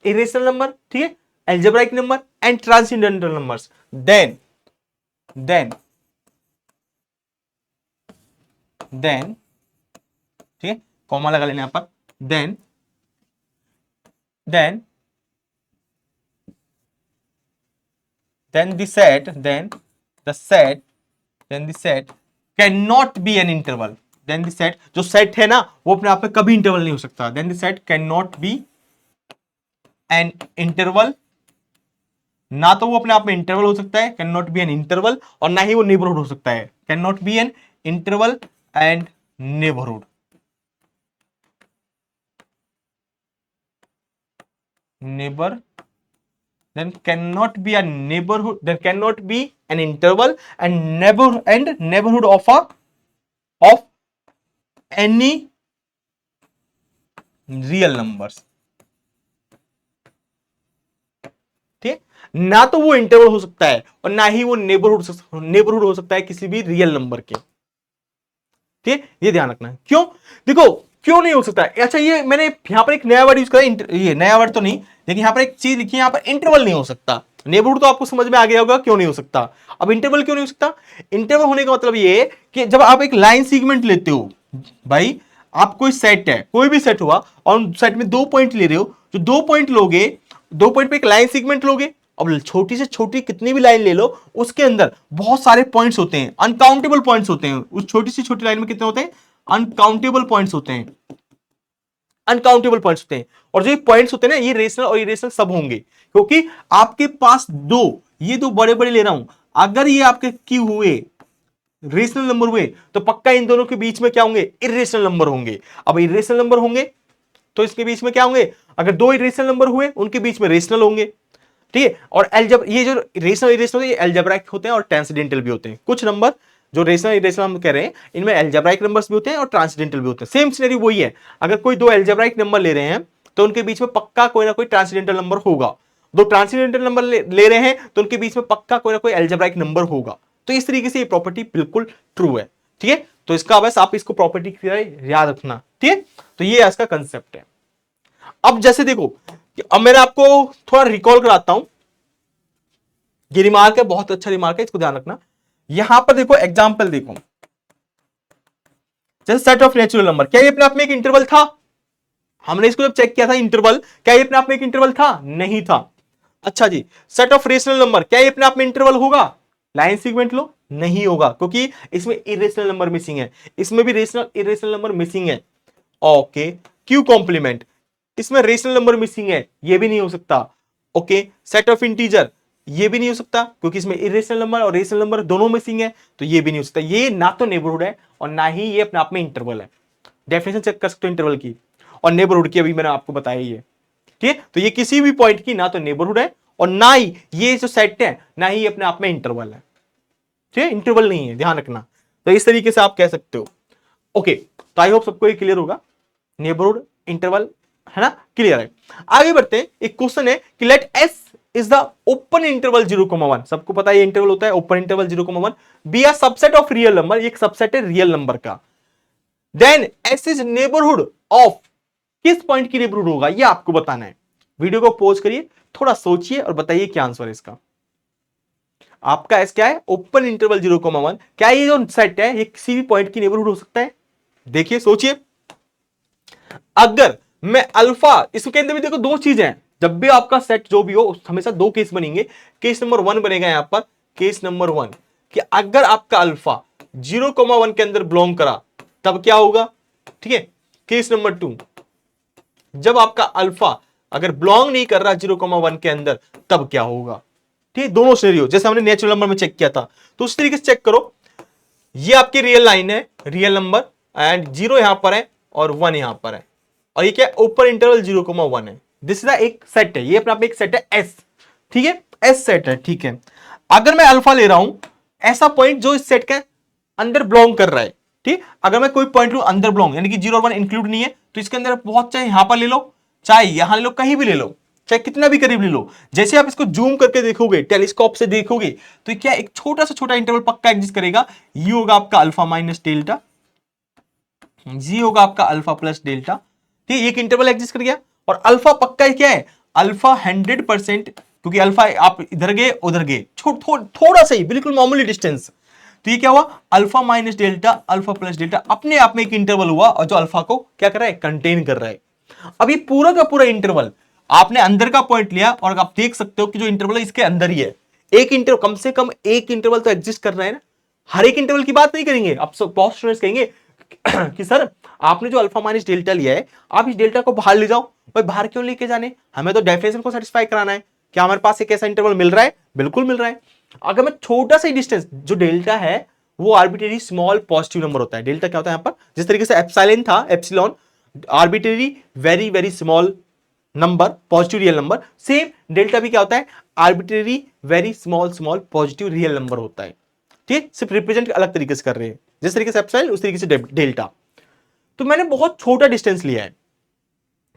irrational number, ठीक है, algebraic number and transcendental numbers, then then then ठीक है, कॉमा लगा लेना यहां पर, then then the set cannot be an interval. Then the set, जो सेट है ना वो अपने आप में कभी इंटरवल नहीं हो सकता. Then the set cannot be an interval. ना तो वो अपने आप में इंटरवल हो सकता है, can not B an interval, और ना ही वो नेबरहुड हो सकता है, can not B an interval and neighbourhood. Neighbour then cannot be a neighborhood, then cannot be an interval and neighborhood of any real numbers. ठीक, ना तो वो इंटरवल हो सकता है और ना ही वो नेबरहुड हो सकता है किसी भी रियल नंबर के. ठीक, ये ध्यान रखना है. क्यों, देखो क्यों नहीं हो सकता. अच्छा, ये मैंने यहां पर एक नया वर्ड यूज करा, ये नया वर्ड तो नहीं, लेकिन यहां पर एक चीज लिखी है, यहां पर इंटरवल नहीं हो सकता. नेबरहुड तो आपको समझ में आ गया होगा क्यों नहीं हो सकता. अब इंटरवल क्यों नहीं हो सकता. इंटरवल होने का मतलब ये है कि जब आप एक लाइन सेगमेंट लेते हो, भाई आप कोई सेट है, कोई भी सेट हुआ और सेट में 2 पॉइंट ले रहे हो, जो 2 पॉइंट लोगे, 2 पॉइंट पे एक लाइन सेगमेंट लोगे. अब छोटी से छोटी कितनी भी लाइन ले लो, उसके अंदर बहुत सारे पॉइंट्स होते हैं, अनकाउंटेबल पॉइंट्स होते हैं. उस छोटी से छोटी लाइन में कितने होते हैं, अनकाउंटेबल पॉइंट्स होते हैं, अनकाउंटेबल पॉइंट्स होते हैं. और जो ये पॉइंट्स होते हैं ना, ये रेशनल और इरेशनल सब होंगे, क्योंकि आपके पास ये दो बड़े बड़े ले रहा हूं, अगर ये आपके क्यू हुए, रेशनल नंबर हुए, तो पक्का इन दोनों के बीच में क्या होंगे, इरेशनल नंबर होंगे. अब इरेशनल नंबर होंगे तो इसके बीच में क्या होंगे, अगर 2 इरेशनल नंबर हुए उनके बीच में रेशनल होंगे. ठीक है, और ये जो रेशनल इरेशनल ये अलजेब्राइक होते हैं और ट्रांसेंडेंटल भी होते हैं. कुछ नंबर जो रेशनल इरेशनल हम कह रहे हैं, इनमें अलजेब्राइक नंबर्स भी होते हैं और ट्रांसेंडेंटल भी होते हैं. सेम सिनेरियो वही है, अगर कोई 2 अलजेब्राइक नंबर ले रहे हैं तो उनके बीच में पक्का कोई ना कोई ट्रांसेंडेंटल नंबर होगा. 2 ट्रांसेंडेंटल नंबर ले रहे हैं तो उनके बीच में पक्का कोई ना कोई अलजेब्राइक नंबर होगा. तो इस तरीके से ये प्रॉपर्टी बिल्कुल ट्रू है. ठीक है, तो इसका बस आप इसको प्रॉपर्टी याद रखना. ठीक है, तो ये इसका कंसेप्ट है. अब जैसे देखो, अब मैं आपको थोड़ा रिकॉल कराता हूं. ये रिमार्क है, बहुत अच्छा रिमार्क है, इसको ध्यान रखना. यहां पर देखो एग्जांपल देखो, जैसे सेट ऑफ नेचुरल नंबर, क्या ये अपने आप में एक इंटरवल था. हमने इसको जब चेक किया था इंटरवल, क्या ये अपने आप में एक इंटरवल था, नहीं था. अच्छा जी, सेट ऑफ रेशनल नंबर, क्या ये अपने आप में इंटरवल होगा, लाइन सेगमेंट लो, नहीं होगा, क्योंकि इसमें इरेशनल नंबर मिसिंग है, इसमें भी रेशनल इरेशनल नंबर मिसिंग है. ओके, क्यू कॉम्प्लीमेंट, इसमें रेशनल नंबर मिसिंग है, ये भी नहीं हो सकता. ओके, सेट ऑफ इंटीजर, ये भी नहीं हो सकता, क्योंकि इसमें इरेशनल नंबर और रेशनल नंबर दोनों मिसिंग है, तो ये भी नहीं हो सकता. ये ना तो नेबरहुड है और ना ही ये अपने आप में इंटरवल है. डेफिनेशन चेक कर सकते हो इंटरवल की और नेबरहुड की, अभी मैंने आपको बताया ये. ठीक है, तो ये किसी भी पॉइंट की ना तो नेबरहुड है और ना ही ये जो सेट है, ना ही अपने आप में इंटरवल है. ठीक है, इंटरवल नहीं है, ध्यान रखना. तो इस तरीके से आप कह सकते हो. ओके, तो आई होप सबको ये क्लियर होगा. नेबरहुड, इंटरवल, है ना, क्लियर है. आगे बढ़ते हैं. एक क्वेश्चन है कि let S is the open interval 0,1. सबको पता है ये इंटरवल होता है open interval 0,1. Be a subset of real number, ये एक सबसेट है रियल नंबर का. Then S is neighbourhood of, किस पॉइंट की नेबरहुड होगा ये आपको बताना है. वीडियो को पॉज करिए, थोड़ा सोचिए और बताइए क्या आंसर है इसका. आपका एस क्या है, ओपन इंटरवल 0,1. क्या ये जो सेट है ये किसी भी पॉइंट की नेबरहुड हो सकता है. देखिए, सोचिए. अगर मैं अल्फा, इसके अंदर भी देखो 2 चीजें हैं. जब भी आपका सेट जो भी हो, हमेशा 2 केस बनेंगे. केस नंबर 1 बनेगा यहां पर, केस नंबर 1 कि अगर आपका अल्फा 0,1 के अंदर बिलोंग करा तब क्या होगा. ठीक है, केस नंबर 2, जब आपका अल्फा अगर बिलोंग नहीं कर रहा 0,1 के अंदर तब क्या होगा. ठीक है, दोनों सिनेरियो जैसे हमने नेचुरल नंबर में चेक किया था, तो उस तरीके से चेक करो. ये आपकी रियल लाइन है, रियल नंबर, एंड 0 यहां पर है और 1 यहां पर है, और ये क्या ओपन इंटरवल 0,1 है. दिस इज एक सेट है, ये अपना एक सेट है एस. ठीक है, एस सेट है. ठीक है, अगर मैं अल्फा ले रहा हूं, ऐसा पॉइंट जो इस सेट के अंदर बिलोंग कर रहा है. ठीक, अगर मैं कोई पॉइंट लू अंदर बिलोंग, यानी कि 0 और 1 इंक्लूड नहीं है, तो इसके अंदर बहुत, चाहे यहां पर ले लो, चाहे यहां ले लो, कहीं भी ले लो, चाहे कितना भी करीब ले लो. जैसे आप इसको जूम करके देखोगे, टेलीस्कोप से देखोगे, तो क्या एक छोटा सा छोटा इंटरवल पक्का एग्जिस्ट करेगा. ये होगा आपका अल्फा माइनस डेल्टा, जी होगा आपका अल्फा प्लस डेल्टा. ठीक, एक इंटरवल एग्जिस्ट कर गया. और अल्फा पक्का क्या है, अल्फा 100%, क्योंकि अल्फा आप इधर गए उधर गए, थोड़ा सा ही, बिल्कुल मामूली डिस्टेंस. तो ये क्या हुआ, alpha minus delta, alpha plus delta, अपने आप में एक इंटरवल हुआ और जो अल्फा को क्या कर रहा है, कंटेन कर रहा है. अब ये पूरा का पूरा इंटरवल आपने अंदर का पॉइंट लिया और आप देख सकते हो कि जो इंटरवल है इसके अंदर ही है. एक इंटरवल, कम से कम एक इंटरवल तो एग्जिस्ट कर रहा है ना। हर एक इंटरवल की बात नहीं करेंगे, अब बहुत स्टूडेंट्स कहेंगे कि सर आपने जो अल्फा माइनस डेल्टा लिया है, आप इस डेल्टा को बाहर ले जाओ। भाई बाहर क्यों लेके जाने, हमें तो डेफिनेशन को सेटिस्फाई कराना है। क्या हमारे पास एक ऐसा इंटरवल मिल रहा है? बिल्कुल मिल रहा है। अगर मैं छोटा सा डिस्टेंस, जो डेल्टा है वो आर्बिट्रेरी स्मॉल पॉजिटिव नंबर होता है। डेल्टा क्या होता है यहाँ पर, जिस तरीके से एप्सिलॉन था, epsilon arbitrary very very small number, positive real number, same delta भी क्या होता है, arbitrary very small small positive real number होता है। ठीक, सिर्फ रिप्रेजेंट अलग तरीके से कर रहे हैं, जिस तरीके से एप्सिलॉन उस तरीके से डेल्टा। तो मैंने बहुत छोटा डिस्टेंस लिया है,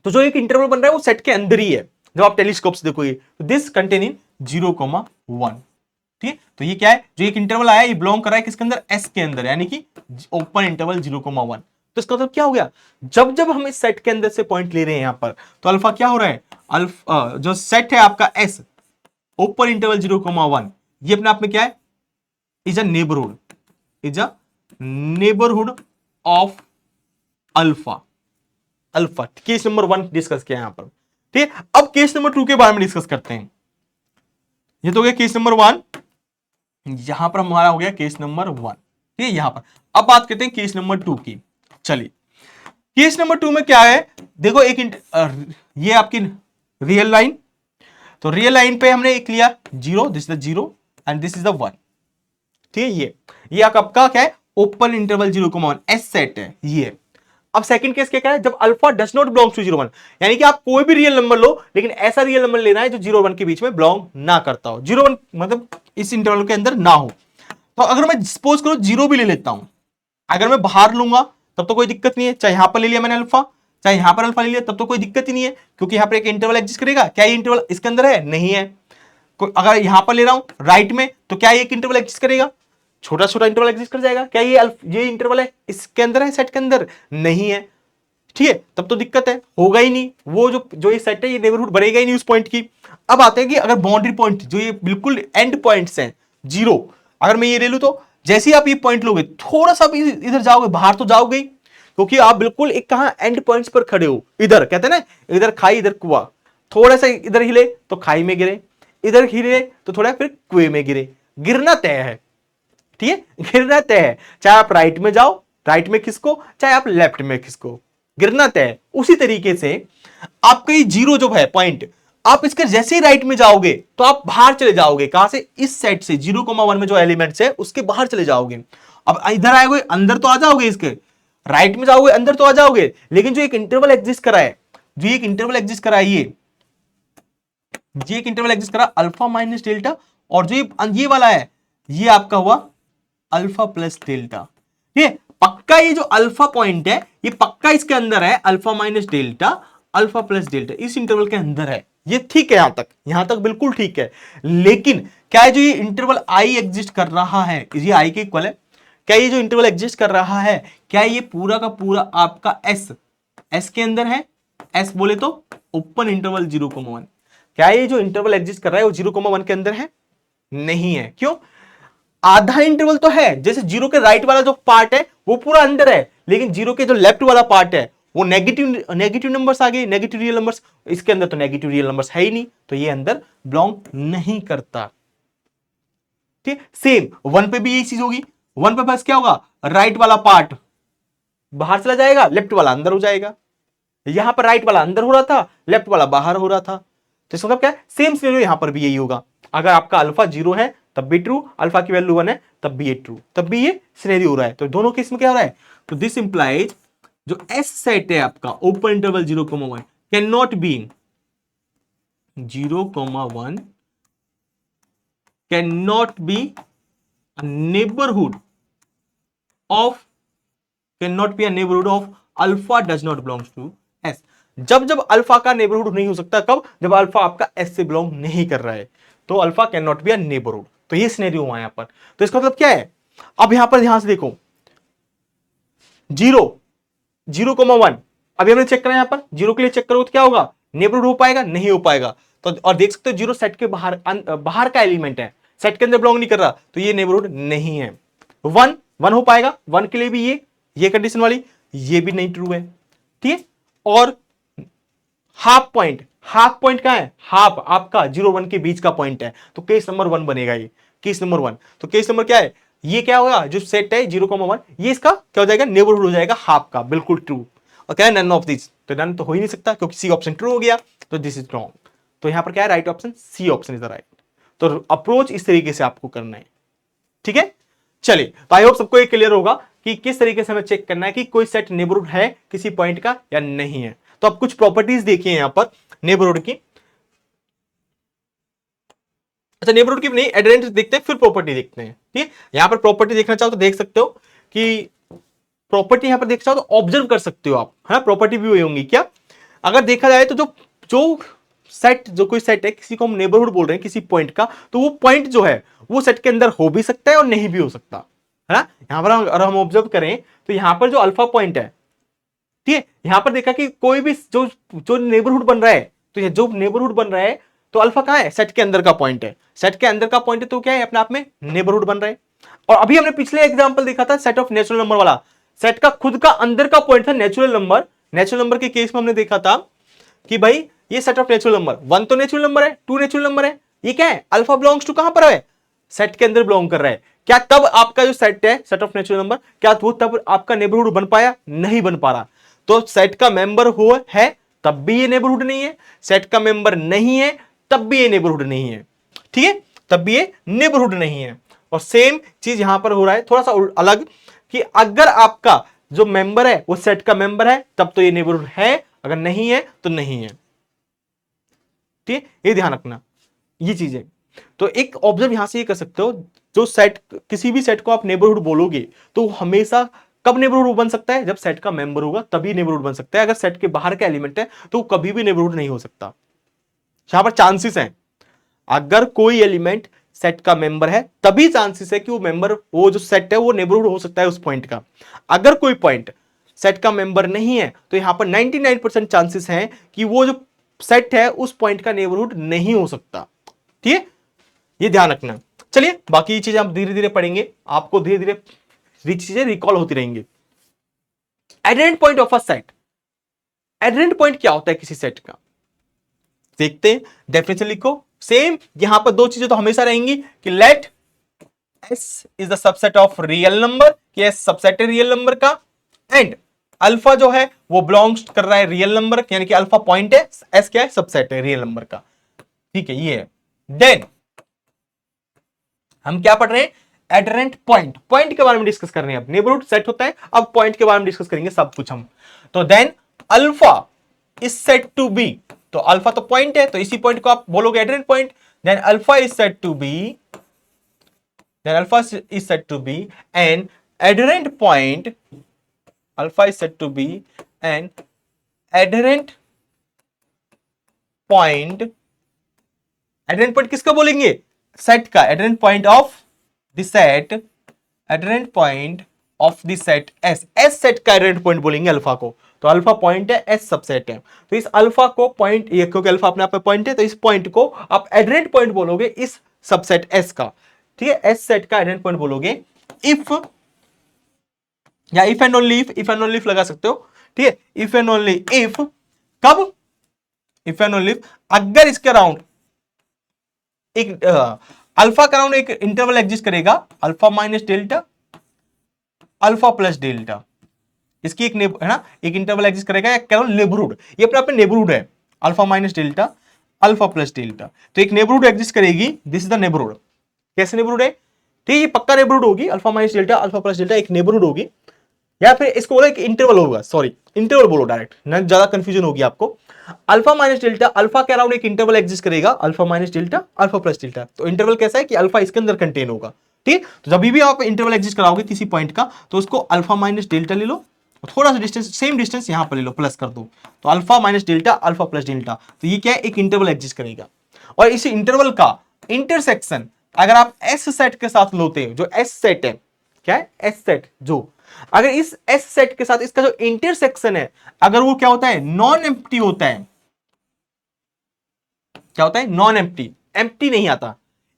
तो जो एक इंटरवल बन रहा है वो सेट के अंदर ही है। जब आप टेलीस्कोप से देखोगे तो दिस कंटेन इन 0,1। ठीक है, तो ये क्या है, जो एक इंटरवल आया ये बिलोंग कर रहा है किसके अंदर, एस के अंदर, यानी कि ओपन इंटरवल 0,1। तो इसका मतलब क्या हो गया, जब जब हम इस सेट के अंदर से पॉइंट ले रहे हैं यहां पर, तो अल्फा क्या हो रहा है, अल्फा जो सेट है आपका एस ओपन इंटरवल 0,1, ये अपने आप में क्या है, is a neighbourhood, is a neighbourhood of alpha. Alpha case number 1 discuss किया यहां पर। ठीक है, अब केस नंबर 2 के बारे में डिस्कस करते हैं। ये तो हो गया केस नंबर 1, यहां पर हमारा हो गया केस नंबर 1। ठीक है, यहां पर अब बात करते हैं केस नंबर 2 की। चलिए, केस नंबर 2 में क्या है, देखो एक ये आपकी रियल लाइन, तो रियल लाइन पे हमने एक लिया 0, this is the 0 and this is the 1। ठीक है, ये आपका क्या है, ओपन इंटरवल 0,1 एस सेट है ये। अब सेकंड केस क्या है, जब alpha does not belong to 0,1, यानी कि आप कोई भी रियल नंबर लो, लेकिन ऐसा रियल नंबर लेना है जो 0,1 के बीच में बिलोंग ना करता हो, 0,1 मतलब इस इंटरवल के अंदर ना हो। तो अगर मैं सपोज करो 0 भी ले लेता हूं, अगर मैं बाहर लूंगा तब तो कोई दिक्कत नहीं है, चाहे यहां पर ले लिया मैंने अल्फा, चाहे यहां पर अल्फा ले लिया, तब तो कोई दिक्कत ही नहीं है, क्योंकि यहां पर एक इंटरवल एग्जिस्ट करेगा। क्या ये इंटरवल इसके अंदर है? नहीं है। अगर यहां पर ले रहा हूं राइट में, तो क्या ये एक इंटरवल एग्जिस्ट करेगा? छोटा छोटा इंटरवल एग्जिस्ट कर जाएगा। क्या ये इंटरवल है इसके अंदर है, सेट के अंदर? नहीं है। ठीक है, तब तो दिक्कत है, होगा ही नहीं, वो जो ये सेट है ये नेबरहुड बनेगा ही नहीं उस पॉइंट की। अब आते हैं कि अगर बाउंड्री पॉइंट जो ये बिल्कुल एंड पॉइंट्स हैं 0, अगर मैं ये ले लूं, तो जैसे ही आप ये पॉइंट लोगे, थोड़ा सा भी इधर जाओगे, बाहर तो जाओगे ही, क्योंकि आप बिल्कुल एक कहां एंड पॉइंट्स पर खड़े हो। इधर कहते हैं ना, इधर खाई इधर कुआं, थोड़ा सा इधर हिले तो खाई में गिरे, इधर हिले तो थोड़ा फिर कुएं में गिरे, गिरना तय है। ठीक है, गिरना तय है, चाहे आप राइट में जाओ, राइट में खिसको, चाहे आप लेफ्ट में खिसको, गिरना तय। उसी तरीके से आपका ये 0 जो है पॉइंट, आप इसके जैसे ही राइट में जाओगे तो आप बाहर चले जाओगे, कहां से, इस सेट से 0,1 में जो एलिमेंट्स है उसके बाहर चले जाओगे। अब इधर आएगे अंदर तो आ जाओगे, इसके राइट में जाओगे अंदर तो आ जाओगे, लेकिन जो एक इंटरवल एग्जिस्ट करा है, जो एक इंटरवल एग्जिस्ट करा है, ये एक इंटरवल एग्जिस्ट करा अल्फा माइनस डेल्टा, और जो ये वाला है ये आपका हुआ अल्फा प्लस डेल्टा। ये पक्का, ये जो अल्फा पॉइंट है ये पक्का इसके अंदर है, alpha minus delta, alpha plus delta इस इंटरवल के अंदर है। ये ठीक है, यहां तक बिल्कुल ठीक है। लेकिन क्या है, जो ये इंटरवल आई एग्जिस्ट कर रहा है, ये आई के इक्वल है, क्या ये जो इंटरवल एग्जिस्ट कर रहा है, क्या ये पूरा का पूरा आपका एस के अंदर है? एस बोले तो ओपन इंटरवल 0,1। क्या ये जो इंटरवल एग्जिस्ट कर रहा है वो 0,1 के अंदर है? नहीं है। क्यों? आधा इंटरवल तो है, जैसे 0 के राइट वाला जो पार्ट है वो पूरा अंदर है, लेकिन 0 के जो लेफ्ट वाला पार्ट है वो नेगेटिव नंबर्स आ गए, नेगेटिव रियल नंबर्स, इसके अंदर तो नेगेटिव रियल नंबर्स है ही नहीं, तो ये अंदर बिलोंग नहीं करता। ठीक, सेम 1 पे भी यही चीज होगी। 1 पे बस क्या होगा, राइट वाला पार्ट बाहर चला जाएगा, लेफ्ट वाला अंदर हो जाएगा। यहां पर राइट वाला अंदर हो रहा था, लेफ्ट वाला बाहर हो रहा था, तो इसका मतलब क्या है, सेम सिनेरियो यहां पर भी यही होगा। अगर आपका अल्फा 0 है तब भी ट्रू, अल्फा की वैल्यू 1 है तब भी ये ट्रू, तब भी ये सिनेरियो हो रहा है। तो दोनों केस में क्या हो रहा है, तो दिस इंप्लाइज जो एस सेट है आपका open interval 0,1 can not be 0,1 can not be a neighbourhood of alpha does not belongs to S. जब जब अल्फा का नेबरहुड नहीं हो सकता, कब, जब अल्फा आपका एस से बिलोंग नहीं कर रहा है, तो alpha can not be a neighbourhood. तो ये सिनेरियो हुआ यहां पर। तो इसका मतलब क्या है, अब यहां पर ध्यान से देखो, 0,1 अभी हमने चेक करा, यहां पर 0 के लिए चेक करो तो क्या होगा, नेबरहुड हो पाएगा? नहीं हो पाएगा। तो और देख सकते हो 0 सेट के बाहर का एलिमेंट है, सेट के अंदर बिलोंग नहीं कर रहा, तो ये नेबरहुड नहीं है। 1 हो पाएगा, 1 के लिए भी ये कंडीशन वाली, ये भी नहीं ट्रू है। ठीक है, और हाफ पॉइंट कहां है, हाफ आपका 0 1 के बीच का पॉइंट है, तो केस नंबर 1 बनेगा ये, केस नंबर 1। तो केस नंबर क्या है, ये क्या होगा, जो सेट है 0,1, ये इसका क्या हो जाएगा, नेबरहुड हो जाएगा हाफ का, बिल्कुल ट्रू। और क्या है, नन ऑफ दिस, तो नन तो हो ही नहीं सकता क्योंकि सी ऑप्शन ट्रू हो गया, तो दिस इज रॉन्ग। तो यहां पर क्या है, right option C option is the right. तो अप्रोच इस तरीके से आपको करना है, ठीक है। चलिए, तो आई होप सबको ये क्लियर होगा कि किस तरीके से हमें चेक करना है कि कोई सेट नेबरहुड है किसी पॉइंट का या नहीं है। तो अब कुछ प्रॉपर्टीज देखिए यहां पर नेबरहुड की। अच्छा, नेबरहुड की नहीं, एडरेंट देखते हैं फिर प्रॉपर्टी देखते हैं, ठीक है। यहां पर प्रॉपर्टी देखना चाहो तो देख सकते हो कि प्रॉपर्टी यहां पर देख चाहो तो ऑब्जर्व कर सकते हो आप, है प्रॉपर्टी भी हुई होंगी क्या। अगर देखा जाए तो जो जो सेट, जो कोई सेट है किसी को हम नेबरहुड बोल रहे हैं किसी पॉइंट का, तो वो पॉइंट जो है वो सेट के अंदर हो भी सकता है और नहीं भी हो सकता, है ना। यहां पर अगर हम ऑब्जर्व करें तो यहां पर जो अल्फा पॉइंट है, ठीक है, यहां पर देखा कि कोई भी जो जो नेबरहुड बन रहा है, तो ये जो नेबरहुड बन रहा है तो अल्फा कहां है, सेट के अंदर का पॉइंट है, सेट के अंदर का पॉइंट है, तो क्या है, अपने आप में नेबरहुड बन रहा है। और अभी हमने पिछले एग्जांपल देखा था सेट ऑफ नेचुरल नंबर वाला, सेट का खुद का अंदर का पॉइंट था नेचुरल नंबर। नेचुरल नंबर के केस में हमने देखा था कि भाई ये सेट ऑफ नेचुरल नंबर, 1 तो नेचुरल नंबर है, 2 नेचुरल नंबर है, ये क्या है, अल्फा बिलोंग्स टू कहां पर है, सेट के अंदर बिलोंग कर रहा है। क्या तब आपका जो सेट है सेट ऑफ नेचुरल नंबर, क्या वो तब आपका नेबरहुड बन पाया, नहीं बन पा रहा। तो सेट का मेंबर हो है तब भी ये नेबरहुड नहीं है, सेट का मेंबर नहीं है तब भी ये नेबरहुड नहीं है, ठीक है, तब भी ये नेबरहुड नहीं है। और सेम चीज यहां पर हो रहा है, थोड़ा सा अलग, कि अगर आपका जो मेंबर है वो सेट का मेंबर है तब तो ये नेबरहुड है, अगर नहीं है तो नहीं है, ठीक है, ये ध्यान रखना ये चीजें। तो एक ऑब्जर्व यहां से ये कर सकते हो, जो सेट, किसी भी सेट को आप नेबरहुड बोलोगे तो हमेशा कब नेबरहुड बन सकता है, जब सेट का मेंबर होगा तभी नेबरहुड बन सकता है। अगर सेट के बाहर का एलिमेंट है तो कभी भी नेबरहुड नहीं हो सकता। यहां पर चांसेस हैं, अगर कोई एलिमेंट सेट का मेंबर है तभी चांसेस है कि वो मेंबर, वो जो सेट है वो नेबरहुड हो सकता है उस पॉइंट का। अगर कोई पॉइंट सेट का मेंबर नहीं है तो यहां पर 99% चांसेस हैं कि वो जो सेट है उस पॉइंट का नेबरहुड नहीं हो सकता, ठीक है, ये ध्यान रखना। चलिए, बाकी चीजें आप धीरे धीरे पढ़ेंगे, आपको धीरे धीरे चीजें रिकॉल होती रहेंगी। Adherent point of a set, adherent point क्या होता है किसी सेट का, देखते हैं, डेफिनेशन लिखो। सेम यहां पर दो चीजें तो हमेशा रहेंगी कि let S is the subset of real number, कि एस सबसेट है रियल नंबर का, एंड अल्फा जो है वो बिलोंग्स कर रहा है रियल नंबर, यानी कि अल्फा पॉइंट है, एस क्या है, सबसेट है रियल नंबर का, ठीक है, ये है। देन हम क्या पढ़ रहे हैं, एडरेंट पॉइंट, पॉइंट के बारे में डिस्कस कर रहे हैं। अब नेबरहुड सेट होता है, अब पॉइंट के बारे में डिस्कस करेंगे सब कुछ हम। तो then alpha is set to be, तो अल्फा तो पॉइंट है, तो इसी पॉइंट को आप बोलोगे adherent point. Then alpha is set to be, then alpha is set to be an adherent point, alpha is set to be an adherent point. Adherent point किसका बोलेंगे, सेट का, adherent point of the set, adherent point of the set S, S set का adherent point बोलेंगे alpha को। तो alpha point है, S subset है, तो इस अल्फा को पॉइंट, ये क्योंकि अल्फा अपने आप में पॉइंट है, तो इस पॉइंट को आप एडरेंट पॉइंट बोलोगे इस सबसेट एस का, ठीक है, एस सेट का एडरेंट पॉइंट बोलोगे इफ, या if and only if, if and only if लगा सकते हो, ठीक है, इफ एंड ओनली इफ, कब, इफ एंड ओनली इफ अगर इसके अराउंड एक अल्फा का अराउंड एक इंटरवल एग्जिस्ट करेगा, alpha minus delta, alpha plus delta, इसकी एक है ना, एक इंटरवल एग्जिस्ट करेगा, या कह नेबरहुड, ये अपने आप में नेबरहुड है, alpha minus delta, alpha plus delta, तो एक नेबरहुड एग्जिस्ट करेगी, दिस इज द नेबरहुड। कैसे नेबरहुड है, ठीक है, ये पक्का नेबरहुड होगी, alpha minus delta, alpha plus delta एक नेबरहुड होगी, या फिर इसको बोलो एक इंटरवल होगा, सॉरी इंटरवल बोलो डायरेक्ट, ना ज्यादा कंफ्यूजन होगी आपको। अल्फा माइनस डेल्टा, अल्फा के अराउंड एक इंटरवल एग्जिस्ट करेगा, alpha minus delta, alpha plus delta, तो इंटरवल कैसा है कि अल्फा इसके अंदर कंटेन होगा, ठीक। तो जब भी आप इंटरवल एग्जिस्ट कराओगे किसी पॉइंट का, तो उसको अल्फा माइनस डेल्टा ले लो, थोड़ा सा डिस्टेंस, सेम डिस्टेंस यहां पर ले लो, प्लस कर दो, तो alpha minus delta, alpha plus delta, तो ये क्या है, एक इंटरवल एग्जिस्ट करेगा। और इसी इंटरवल का इंटरसेक्शन अगर आप एस सेट के साथ लोते हैं, जो एस सेट है, क्या है, एस सेट, जो अगर इस एस सेट के साथ इसका जो इंटरसेक्शन है, अगर वो क्या होता है, नॉन एम्प्टी होता है, क्या होता है, नॉन एम्प्टी, एम्प्टी नहीं आता,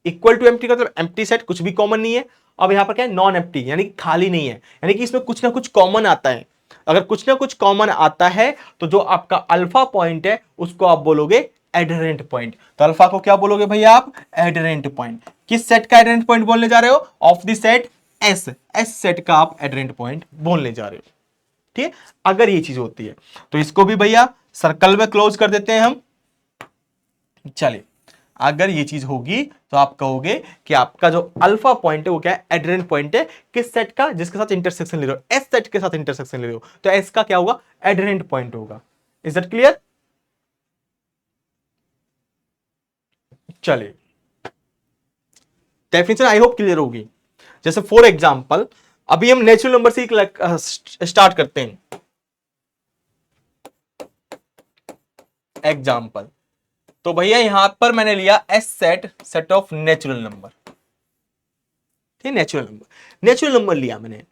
इक्वल टू एम्प्टी का मतलब एम्प्टी सेट, कुछ भी कॉमन नहीं है। अब यहां पर क्या है, नॉन एम्प्टी, यानी कि खाली नहीं है, यानी कि इसमें कुछ ना कुछ कॉमन आता है, अगर कुछ ना कुछ कॉमन आता है तो जो आपका अल्फा पॉइंट है उसको आप बोलोगे एडहेरेंट पॉइंट। तो अल्फा को क्या बोलोगे भैया आप? Adherent point. किस सेट का एडहेरेंट पॉइंट बोलने जा रहे हो? Of the set S, S set का आप एडहेरेंट पॉइंट बोलने जा रहे हो। ठीक है, अगर ये चीज होती है तो इसको भी भैया सर्कल में क्लोज कर देते हैं हम। चलिए, अगर ये चीज होगी तो आप कहोगे कि आपका जो अल्फा पॉइंट है वो क्या है? एडहेरेंट पॉइंट है। किस सेट का? जिसके साथ इंटरसेक्शन ले रहे हो, एस सेट के साथ इंटरसेक्शन ले रहे हो, तो एस का क्या होगा? एडहेरेंट पॉइंट होगा। Is that clear? चलिए, डेफिनेशन आई होप क्लियर होगी। जैसे फॉर एग्जांपल अभी हम नेचुरल नंबर से स्टार्ट करते हैं। एग्जांपल, तो भैया यहां पर मैंने लिया S set, set of natural number. ठीक, नेचुरल नंबर लिया मैंने।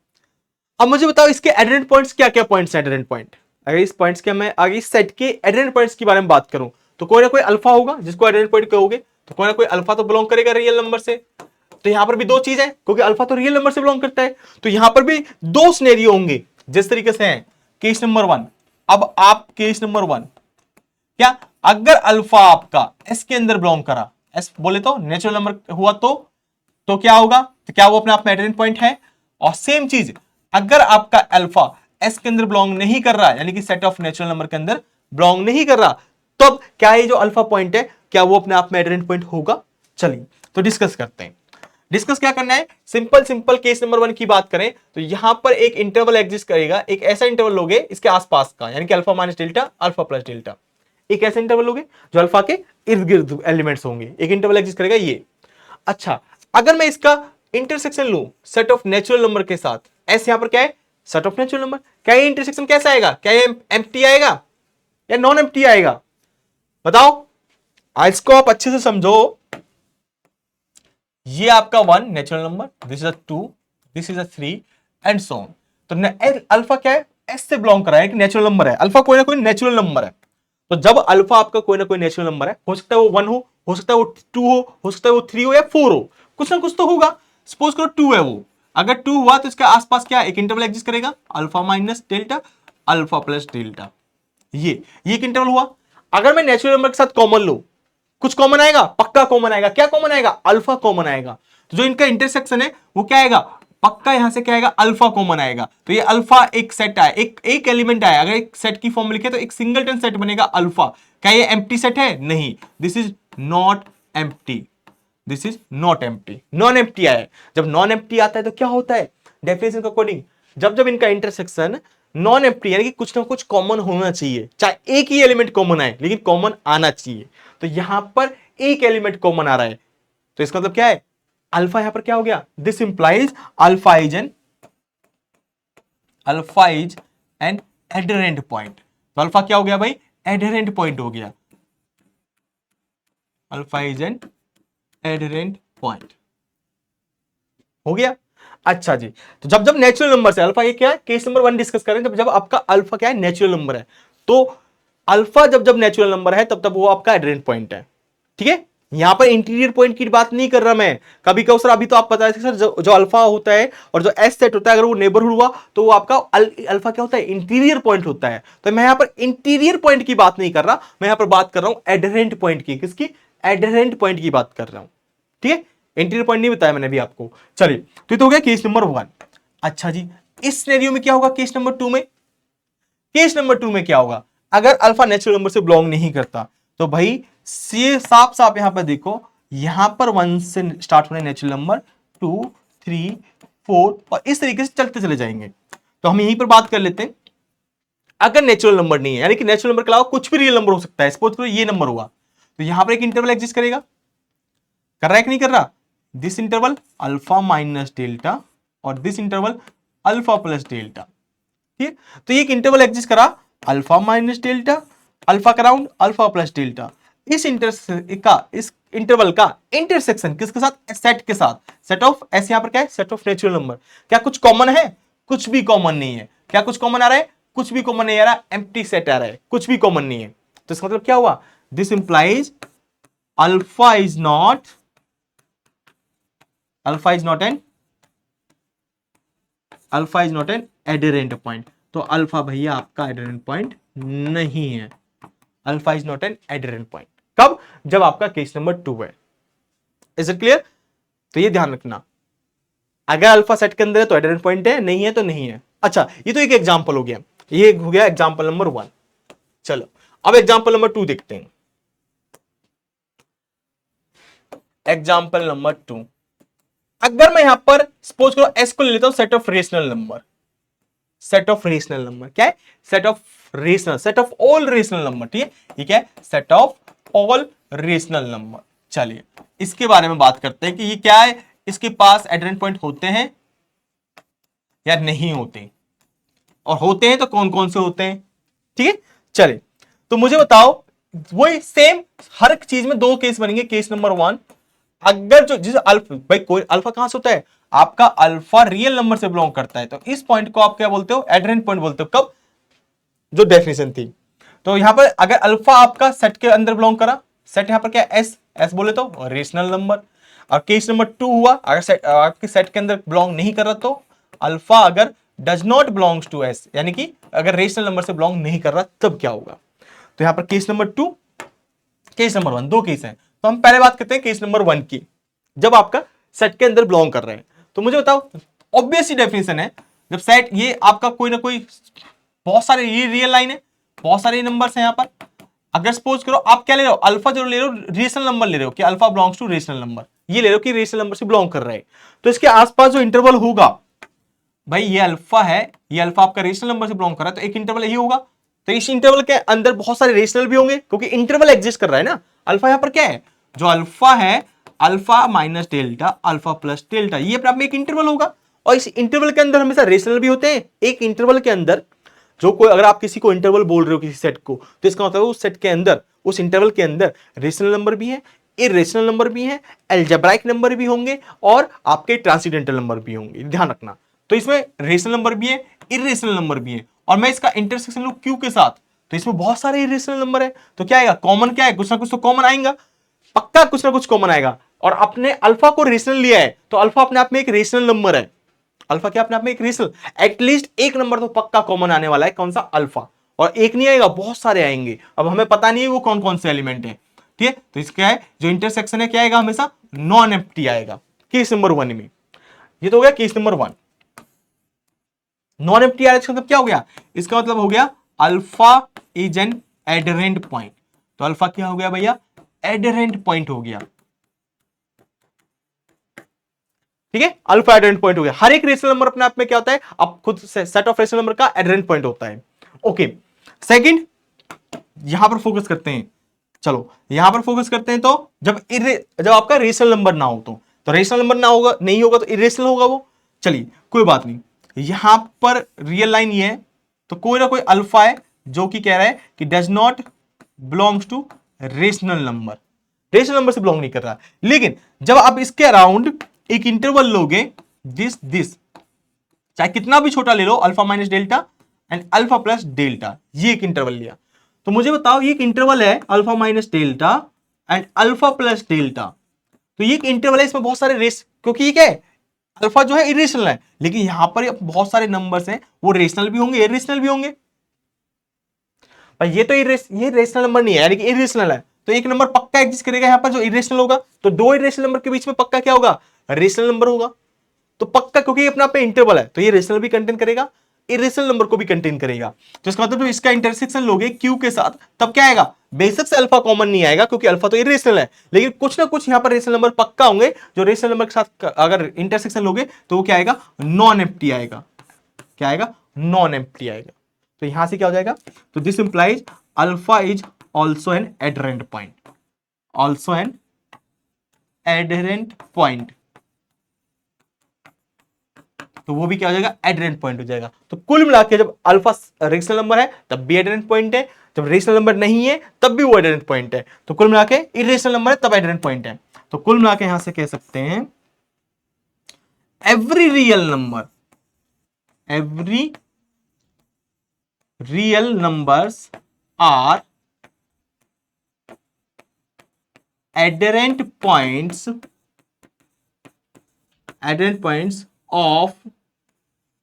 अब मुझे बताओ इसके एडहेरेंट पॉइंट्स क्या क्या पॉइंट्स हैं? एडहेरेंट पॉइंट, अगर इस पॉइंट्स के मैं आगे इस सेट के एडहेरेंट पॉइंट्स के बारे में बात करूं तो कोई ना कोई अल्फा होगा जिसको एडहेरेंट पॉइंट कहोगे, तो कोई ना कोई अल्फा तो बिलोंग करेगा रियल नंबर से। तो यहां पर भी दो चीज है, क्योंकि अल्फा तो रियल नंबर से बिलोंग करता है, तो यहां पर भी दो सिनेरियो होंगे जिस तरीके से हैं। केस नंबर 1, अब आप केस नंबर 1 क्या, अगर अल्फा आपका एस के अंदर बिलोंग करा, एस बोले तो नेचुरल नंबर हुआ तो क्या होगा? तो क्या वो अपने आप में एडहेरेंट पॉइंट है? और सेम चीज अगर आपका अल्फा एस के अंदर बिलोंग नहीं कर रहा, यानी कि सेट ऑफ नेचुरल नंबर के अंदर बिलोंग नहीं कर रहा, तो अब क्या ये जो अल्फा पॉइंट है क्या वो अपने आप में एडहेरेंट पॉइंट होगा? चलिए तो डिस्कस करते हैं। डिस्कस क्या करना है? सिंपल केस नंबर 1 की बात करें तो यहां पर एक इंटरवल एग्जिस्ट करेगा, एक ऐसा इंटरवल लोगे इसके आसपास का, यानी कि alpha minus delta, alpha plus delta, एक ऐसा इंटरवल लोगे जो अल्फा के इर्द गिर्द एलिमेंट्स होंगे, एक इंटरवल एग्जिस्ट करेगा ये। अच्छा, अगर मैं इसका इंटरसेक्शन लूं सेट ऑफ नेचुरल नंबर के साथ, एस यहां पर क्या है? सेट ऑफ नेचुरल नंबर, क्या ये इंटरसेक्शन कैसा आएगा? क्या ये एम्प्टी आएगा या नॉन एम्प्टी आएगा? बताओ, आज इसको आप अच्छे से समझो। ये आपका 1 natural number, this is a 2, this is a 3 and so on. तो अल्फा क्या है? एस से बिलोंग कर रहा है कि नेचुरल नंबर है, अल्फा कोई ना कोई नेचुरल नंबर है। तो जब अल्फा आपका कोई ना कोई नेचुरल नंबर है, हो सकता है वो 1 हो सकता है वो 2 हो सकता है वो 3 हो या 4 हो, कुछ ना कुछ तो होगा। सपोज करो 2 है वो, अगर 2 हुआ तो इसके आसपास क्या एक इंटरवल एग्जिस्ट करेगा, alpha minus delta, alpha plus delta. ये एक इंटरवल हुआ। अगर मैं नेचुरल नंबर के साथ कॉमन लूं, कुछ कॉमन आएगा, पक्का कॉमन आएगा। क्या कॉमन आएगा? अल्फा कॉमन आएगा। तो जो इनका इंटरसेक्शन है वो क्या आएगा? पक्का यहां से क्या आएगा? अल्फा कॉमन आएगा। तो ये अल्फा एक सेट आया, एक एलिमेंट आया। अगर एक सेट की फॉर्म में लिखे तो एक सिंगलटन सेट बनेगा अल्फा। क्या ये एम्प्टी सेट है? नहीं, this is not empty, this is not empty, non empty आया है। जब नॉन एम्प्टी आता है तो क्या होता है? डेफिनेशन के अकॉर्डिंग जब इनका इंटरसेक्शन नॉन एम्प्टी यानी कि कुछ ना कुछ कॉमन होना चाहिए, चाहे एक ही एलिमेंट कॉमन आए लेकिन कॉमन आना चाहिए। तो यहां पर एक एलिमेंट कॉमन आ रहा है, तो इसका मतलब क्या है? अल्फा यहां पर क्या हो गया? This implies alpha is N adherent point. तो अल्फा क्या हो गया भाई? एडहेरेंट पॉइंट हो गया। Alpha is N adherent point हो गया। अच्छा जी, तो जब नेचुरल नंबर से अल्फा, ये क्या है? केस नंबर 1 डिस्कस करें। जब आपका अल्फा क्या है? नेचुरल नंबर है, तो अल्फा जब नेचुरल नंबर है तब वो आपका एडहेरेंट पॉइंट है। ठीक है, यहां पर इंटीरियर पॉइंट की बात नहीं कर रहा मैं। कभी कहो सर अभी तो आप पता है सर जो अल्फा होता है और जो एस सेट होता है, अगर वो नेबरहुड हुआ तो वो आपका अल्फा क्या होता है? इंटीरियर पॉइंट होता है। तो मैं यहां पर इंटीरियर पॉइंट की बात नहीं कर रहा, मैं यहां पर बात कर रहा हूं एडहेरेंट पॉइंट की। किसकी? एडहेरेंट पॉइंट की बात कर रहा हूं। ठीक है, इंटीरियर पॉइंट नहीं बताया मैंने अभी आपको। चलिए, तो ये तो हो गया केस नंबर 1। अच्छा जी, इस सिनेरियो में क्या होगा? केस नंबर 2 में, केस नंबर 2 में क्या होगा? अगर अल्फा नेचुरल नंबर से बिलोंग नहीं करता तो भाई ये साफ साफ यहां पर देखो, यहां पर 1 से स्टार्ट होने नेचुरल नंबर, 2 3 4 और इस तरीके से चलते चले जाएंगे। तो हम यहीं पर बात कर लेते हैं। अगर नेचुरल नंबर नहीं है, यानी कि नेचुरल नंबर के अलावा कुछ भी रियल नंबर हो सकता है, सपोज करो ये नंबर हुआ, तो यहां पर एक इंटरवल एग्जिस्ट करेगा। कर रहा है कि नहीं कर रहा? This interval alpha minus delta और this interval alpha plus delta. ठीक है, तो ये एक इंटरवल एग्जिस्ट करा, अल्फा माइनस डेल्टा, अल्फा का राउंड, अल्फा प्लस डेल्टा। इस इंटरवल का इंटरसेक्शन किसके साथ? सेट के साथ, सेट ऑफ एस। यहां पर क्या है? Set of natural number. क्या कुछ कॉमन है? कुछ भी कॉमन नहीं है। क्या कुछ कॉमन आ रहा है? कुछ भी कॉमन नहीं आ रहा, एम्प्टी सेट आ रहा है, कुछ भी कॉमन नहीं है। तो इसका मतलब क्या हुआ? This implies alpha is not an adherent point. तो अल्फा भैया आपका एडेरेंट पॉइंट नहीं है। Alpha is not an adherent point. कब? जब आपका केस नंबर 2 है। Is it clear? तो ये ध्यान रखना, अगर अल्फा सेट के अंदर है तो एडेरेंट पॉइंट है, नहीं है तो नहीं है। अच्छा, ये तो एक एग्जांपल हो गया, ये हो गया एग्जांपल नंबर 1। चलो अब एग्जांपल नंबर 2 देखते हैं। एग्जांपल नंबर 2, अगर मैं यहां पर सपोज करो एस को ले लेता हूं set of rational number. Set of rational number क्या है? Set of rational, set of all rational number. ठीक है, ये क्या है? Set of all rational number. चलिए इसके बारे में बात करते हैं कि ये क्या है, इसके पास एडेरेंट पॉइंट होते हैं या नहीं होते, और होते हैं तो कौन कौन से होते हैं। ठीक है, चलिए तो मुझे बताओ, वही सेम हर एक चीज में दो केस बनेंगे। केस नंबर 1, अगर जो जिस अल्फा, भाई कोई अल्फा कहां से होता है? आपका अल्फा रियल नंबर से बिलोंग करता है, तो इस पॉइंट को आप क्या बोलते हो? एडेरेंट पॉइंट बोलते हो। कब? जो डेफिनेशन थी। तो यहां पर अगर अल्फा आपका सेट के अंदर बिलोंग करा, सेट यहां पर क्या? एस, एस बोले तो रेशनल नंबर। और केस नंबर 2 हुआ, अगर सेट आपके सेट के अंदर बिलोंग नहीं कर रहा तो अल्फा अगर does not belongs to S, यानी कि अगर रेशनल नंबर से बिलोंग नहीं कर रहा, तब क्या होगा? तो यहां पर केस नंबर 2, केस नंबर 1, दो केस हैं। तो हम पहले बात करते हैं केस नंबर 1 की, जब आपका सेट के अंदर बिलोंग कर रहे हैं। तो मुझे बताओ, ऑब्वियस ही डेफिनेशन है, जब सेट ये आपका कोई ना कोई, बहुत सारे ये रियल लाइन है, बहुत सारे नंबर्स हैं यहां पर। अगर सपोज करो आप क्या ले रहे हो? अल्फा जो ले रहे हो रेशनल नंबर ले रहे हो, कि alpha belongs to rational number, ये ले रहे हो कि रेशनल नंबर से बिलोंग कर रहे हैं। तो इसके आसपास जो इंटरवल होगा, भाई ये अल्फा है, ये अल्फा आपका रेशनल नंबर से बिलोंग कर रहा है, तो एक इंटरवल यही होगा। तो इस इंटरवल के अंदर बहुत सारे रेशनल भी होंगे, क्योंकि इंटरवल एग्जिस्ट कर रहा है ना। अल्फा यहां पर क्या है? जो अल्फा है, alpha minus delta, alpha plus delta, ये अपने आप में एक इंटरवल होगा। और इस इंटरवल के अंदर हमेशा रेशनल भी होते हैं। एक इंटरवल के अंदर जो कोई, अगर आप किसी को इंटरवल बोल रहे हो किसी सेट को, तो इसका मतलब उस सेट के अंदर, उस इंटरवल के अंदर रेशनल नंबर भी है, इरेशनल नंबर भी है, अलजेब्राइक नंबर भी होंगे, और आपके ट्रांसीडेंटल नंबर भी होंगे। ध्यान रखना। तो इसमें रेशनल नंबर भी है, इरेशनल नंबर भी है, और मैं इसका इंटरसेक्शन लूं क्यू के साथ, तो इसमें बहुत सारे इरेशनल नंबर है। तो क्या आएगा? कॉमन क्या है? कुछ ना कुछ तो कॉमन आएगा, पक्का कुछ ना कुछ कॉमन आएगा। और अपने अल्फा को रेशनल लिया है, तो अल्फा अपने आप में एक रेशनल नंबर है। अल्फा क्या अपने आप में एक रेशनल, एटलीस्ट एक नंबर तो पक्का कॉमन आने वाला है। कौन सा? अल्फा। और एक नहीं आएगा, बहुत सारे आएंगे। अब हमें पता नहीं है वो कौन कौन से एलिमेंट है। ठीक है, तो इसका है जो इंटरसेक्शन है, क्या आएगा? हमेशा नॉन एम्प्टी आएगा केस नंबर 1 में। ये तो हो गया केस नंबर 1। नॉन एम्प्टी आया, इसका मतलब क्या हो गया? इसका मतलब हो गया alpha is N adherent point. तो अल्फा क्या हो गया भैया? एडरेंट पॉइंट हो गया। ठीक है, अल्फा एडरेंट पॉइंट हो गया। हर एक रेशनल नंबर अपने आप में क्या होता है? अब खुद सेट ऑफ रेशनल नंबर का एडरेंट पॉइंट होता है। ओके, सेकंड यहां पर फोकस करते हैं। चलो यहां पर फोकस करते हैं। तो जब आपका रेशनल नंबर ना हो, तो रेशनल नंबर ना होगा, नहीं होगा तो इरेशनल होगा वो। चलिए कोई बात नहीं, यहां पर रियल लाइन ये है, तो कोई ना कोई अल्फा है जो कि कह रहा है कि does not belongs to rational number, rational number से बिलोंग नहीं कर रहा। लेकिन जब आप इसके अराउंड एक इंटरवल लोगे, दिस चाहे कितना भी छोटा ले लो, alpha minus delta and alpha plus delta, ये एक इंटरवल लिया। तो मुझे बताओ, ये एक इंटरवल है alpha minus delta and alpha plus delta. तो ये एक इंटरवल है, इसमें बहुत सारे रेस, क्योंकि ये क्या है? अल्फा जो है इरेशनल है, लेकिन यहां पर बहुत सारे नंबर्स हैं, वो रेशनल भी होंगे, इरेशनल भी होंगे। पर ये तो ये रेशनल नंबर नहीं है, यानी कि इरेशनल है। तो एक नंबर पक्का एग्जिस्ट करेगा यहां पर जो इरेशनल होगा। तो दो इरेशनल नंबर के बीच में पक्का क्या होगा? रेशनल नंबर होगा। तो पक्का, क्योंकि ये अपना पे इंटरवल है, तो ये रेशनल भी कंटेन करेगा, इरेशनल नंबर को भी कंटेन करेगा। तो इसका मतलब इसका इंटरसेक्शन लोगे क्यू के साथ, तब क्या आएगा? बेशक से अल्फा कॉमन नहीं आएगा, क्योंकि अल्फा तो इरेशनल है, लेकिन कुछ ना कुछ यहां पर रेशनल नंबर पक्का होंगे, जो रेशनल नंबर के साथ अगर इंटरसेक्शन लोगे तो वो क्या आएगा? नॉन एम्प्टी आएगा। क्या आएगा? नॉन एम्प्टी आएगा। तो यहां से क्या हो जाएगा? तो this implies alpha is also an adherent point, also an adherent point. तो वो भी क्या हो जाएगा? एडरेंट पॉइंट हो जाएगा। तो कुल मिला के जब अल्फा रेशनल नंबर है तब भी एडरेंट पॉइंट है, जब रेशनल नंबर नहीं है तब भी वो एडरेंट पॉइंट है। तो कुल मिला के इरेशनल नंबर है तब एडरेंट पॉइंट है। तो कुल मिला के यहां से कह सकते हैं every real numbers are adherent points of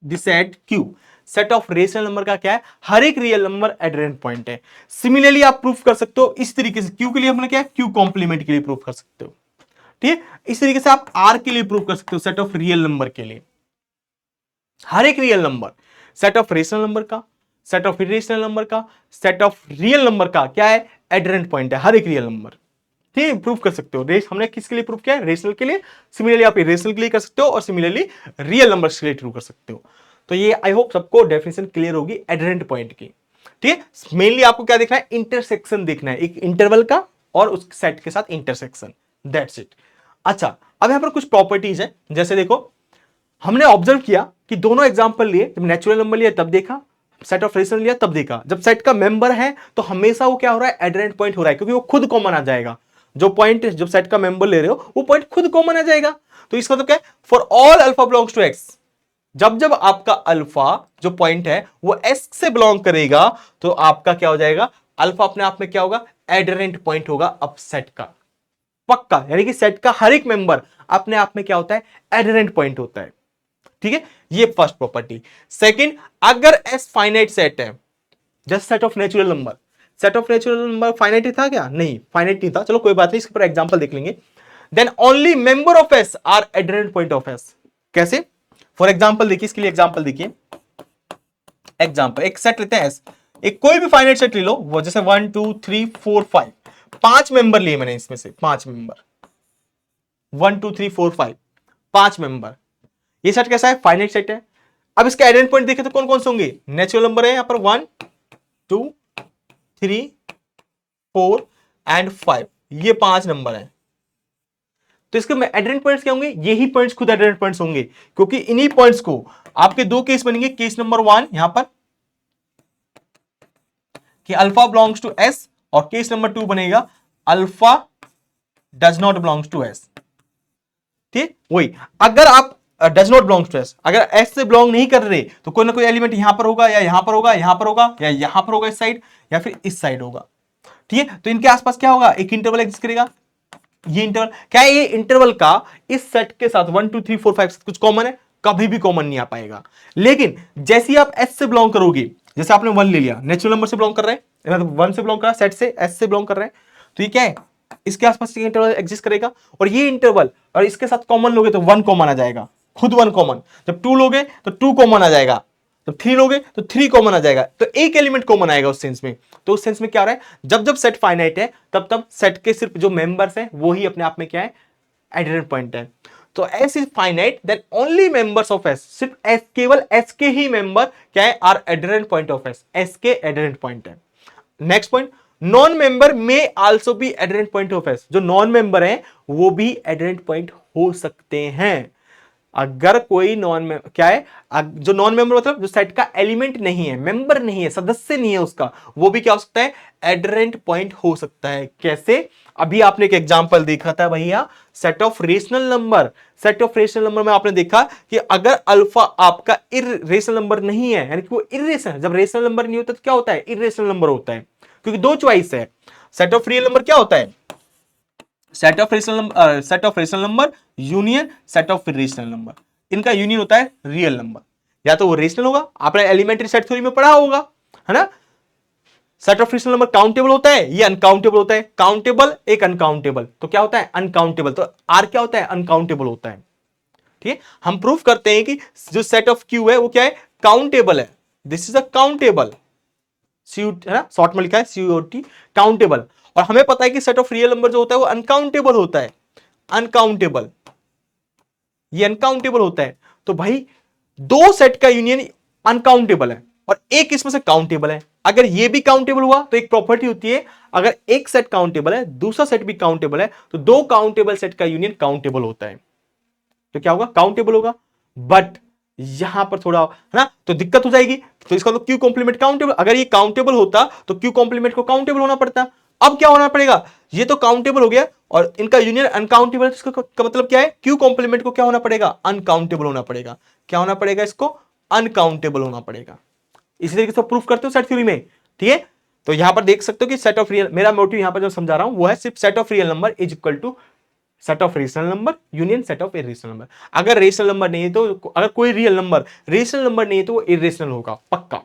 the set Q। Set of rational number का क्या है, हर एक रियल नंबर एडरेंट पॉइंट है। सिमिलरली आप प्रूफ कर सकते हो इस तरीके से, क्यू के लिए हमने क्या है, क्यू कॉम्प्लीमेंट के लिए प्रूफ कर सकते हो, ठीक है। इस तरीके से आप आर के लिए प्रूफ कर सकते हो, सेट ऑफ रियल नंबर के लिए, हर एक real number, set of rational number का, सेट ऑफ इरेशनल नंबर का, सेट ऑफ रियल नंबर का क्या है, एडरेंट पॉइंट है हर एक रियल नंबर, ठीक है, प्रूफ कर सकते हो। हमने किसके लिए प्रूफ किया है, रेशनल के लिए, सिमिलरली आप इरेशनल के लिए कर सकते हो और सिमिलरली रियल नंबर्स के लिए प्रूफ कर सकते हो। तो ये आई होप सबको डेफिनेशन क्लियर होगी एडरेंट पॉइंट की, ठीक है। मेनली आपको क्या देखना है, इंटरसेक्शन देखना है, एक इंटरवल का और उस सेट के साथ इंटरसेक्शन, दैट्स इट। अच्छा, अब यहां पर कुछ प्रॉपर्टीज है, जैसे देखो हमने ऑब्जर्व किया कि दोनों एग्जांपल लिए, जब नेचुरल नंबर लिया तब देखा, सेट ऑफ रेशनल लिया तब देखा, जब सेट का मेंबर है तो हमेशा वो क्या हो रहा है, एडरेंट पॉइंट हो रहा है, क्योंकि वो खुद कॉमन आ जाएगा। जो पॉइंट जब सेट का मेंबर ले रहे हो वो पॉइंट खुद कॉमन आ जाएगा। तो इसका मतलब क्या है, for all alpha belongs to X, जब जब आपका अल्फा जो पॉइंट है वो एस से बिलोंग करेगा तो आपका क्या हो जाएगा, अल्फा अपने आप में क्या होगा, एडरेंट पॉइंट होगा अब सेट का, पक्का। यानी कि सेट का हर एक मेंबर अपने आप में क्या होता है, एडरेंट पॉइंट होता है, ठीक है। ये फर्स्ट प्रॉपर्टी। सेकंड, अगर एस फाइनाइट सेट है, just set of natural number, set of natural number finite था क्या, नहीं फाइनाइट नहीं था, चलो कोई बात नहीं, इसके ऊपर एग्जांपल देख लेंगे। Then only member of S are adherent point of S. कैसे, फॉर एग्जांपल देखिए, इसके लिए एग्जांपल देखिए, एग्जांपल एक सेट लेते हैं एस, एक कोई भी फाइनाइट सेट ले लो, वो जैसे 1 2 3 4 5, 5 मेंबर लिए मैंने, इसमें से 5 मेंबर, 1 2 3 4 5, 5 मेंबर, ये सेट कैसा है, फाइनाइट सेट है। अब इसका एडरेंट पॉइंट देखें तो कौन कौन से होंगे, नेचुरल नंबर है यहां पर 1 2 3 4 एंड 5, ये 5 नंबर है। तो इसके एडरेंट पॉइंट्स क्या होंगे, यही पॉइंट्स खुद एडरेंट पॉइंट्स होंगे, क्योंकि इन्हीं पॉइंट्स को आपके दो केस बनेंगे। केस नंबर 1 यहां पर कि अल्फा बिलोंग्स टू एस, और केस नंबर 2 बनेगा alpha does not belongs to S, ठीक। वही अगर आप does not belongs to S, अगर एस से बिलोंग नहीं कर रहे तो कोई ना कोई एलिमेंट यहां पर होगा, या यहां पर होगा, यहां पर होगा, या यहां पर होगा इस साइड, या फिर इस साइड होगा, ठीक है। तो इनके आसपास क्या होगा, एक इंटरवल एग्जिस्ट करेगा। ये इंटरवल क्या है, ये इंटरवल का इस सेट के साथ 1 2 3 4 5 कुछ कॉमन है, कभी भी कॉमन नहीं आ पाएगा। लेकिन जैसे ही आप एस से बिलोंग करोगे, जैसे आपने 1 ले लिया, नेचुरल नंबर से बिलोंग कर रहे हैं, मतलब 1 से बिलोंग कर रहा है, सेट से एस से बिलोंग कर रहे हैं, तो ये क्या है, इसके आसपास इंटरवल एग्जिस्ट करेगा, और ये इंटरवल और इसके साथ कॉमन लोगे तो 1 कॉमन आ जाएगा, खुद 1 कॉमन। जब 2 लोगे तो 2 कॉमन आ जाएगा, जब 3 लोगे तो 3 कॉमन आ जाएगा, तो एक एलिमेंट कॉमन आएगा उस सेंस में। तो उस सेंस में क्या हो रहा है, जब जब सेट फाइनाइट है तब तब सेट के सिर्फ जो मेंबर्स हैं वो ही अपने आप में क्या है, एडरेंट पॉइंट है। तो S is finite then only members of S, सिर्फ एस, केवल एस के ही मेंबर क्या है, are adherent point of S, S के एडरेंट पॉइंट है। नेक्स्ट पॉइंट, नॉन मेंबर में also be adherent point of S, जो नॉन मेंबर है वो भी एडरेंट पॉइंट हो सकते हैं। अगर कोई क्या है, जो नॉन मेंबर मतलब जो सेट का एलिमेंट नहीं है, मेंबर नहीं है, सदस्य नहीं है उसका, वो भी क्या हो सकता है, एडरेंट पॉइंट हो सकता है। कैसे, अभी आपने एक एग्जांपल देखा था भैया, set of rational number, set of rational number में आपने देखा कि अगर अल्फा आपका इर्रेशनल नंबर नहीं है, यानी कि वो इर्रेशनल, जब रेशनल नंबर नहीं होता तो क्या होता है, इर्रेशनल नंबर होता है, क्योंकि दो चॉइस है। सेट ऑफ रियल नंबर क्या होता है, set of rational number union set of irrational number, इनका यूनियन होता है रियल नंबर, या तो वो रेशनल होगा, आपने एलिमेंट्री सेट थ्योरी में पढ़ा होगा, है ना। Set of rational number countable होता है, ये अनकाउंटेबल होता है, काउंटेबल एक अनकाउंटेबल, तो क्या होता है, अनकाउंटेबल। तो आर क्या होता है, अनकाउंटेबल होता है, ठीक है। हम प्रूफ करते हैं कि जो सेट ऑफ क्यू है वो क्या है, काउंटेबल है, दिस इज अ काउंटेबल, है ना, शॉर्ट में लिखा है COT, काउंटेबल। और हमें पता है कि सेट ऑफ रियल नंबर जो होता है वो अनकाउंटेबल होता है, अनकाउंटेबल, ये अनकाउंटेबल होता है। तो भाई दो सेट का यूनियन अनकाउंटेबल है और एक इसमें से काउंटेबल है। अगर ये भी काउंटेबल हुआ तो एक प्रॉपर्टी होती है, अगर एक सेट काउंटेबल है दूसरा सेट भी काउंटेबल है तो दो काउंटेबल सेट का यूनियन काउंटेबल होता है, तो क्या होगा, काउंटेबल होगा। बट यहां पर थोड़ा है ना, तो दिक्कत हो जाएगी। तो इसका मतलब क्यू कॉम्प्लीमेंट काउंटेबल, अगर ये काउंटेबल होता तो क्यू कॉम्प्लीमेंट को काउंटेबल होना पड़ता। अब क्या होना पड़ेगा, ये तो काउंटेबल हो गया और इनका यूनियन अनकाउंटेबल, इसका का मतलब क्या है, क्यू कॉम्प्लीमेंट को क्या होना पड़ेगा, अनकाउंटेबल होना पड़ेगा। क्या होना पड़ेगा, इसको अनकाउंटेबल होना पड़ेगा। इसी तरीके से प्रूफ करते हो सेट थ्योरी में, ठीक है। तो यहां पर देख सकते हो कि सेट ऑफ रियल, मेरा मोटिव यहां पर जो समझा रहा हूं वो है सिर्फ set of real number is equal to set of rational number union set of irrational number. अगर रेशनल नंबर नहीं है तो, अगर कोई रियल नंबर रेशनल नंबर नहीं है तो वो इरेशनल होगा पक्का।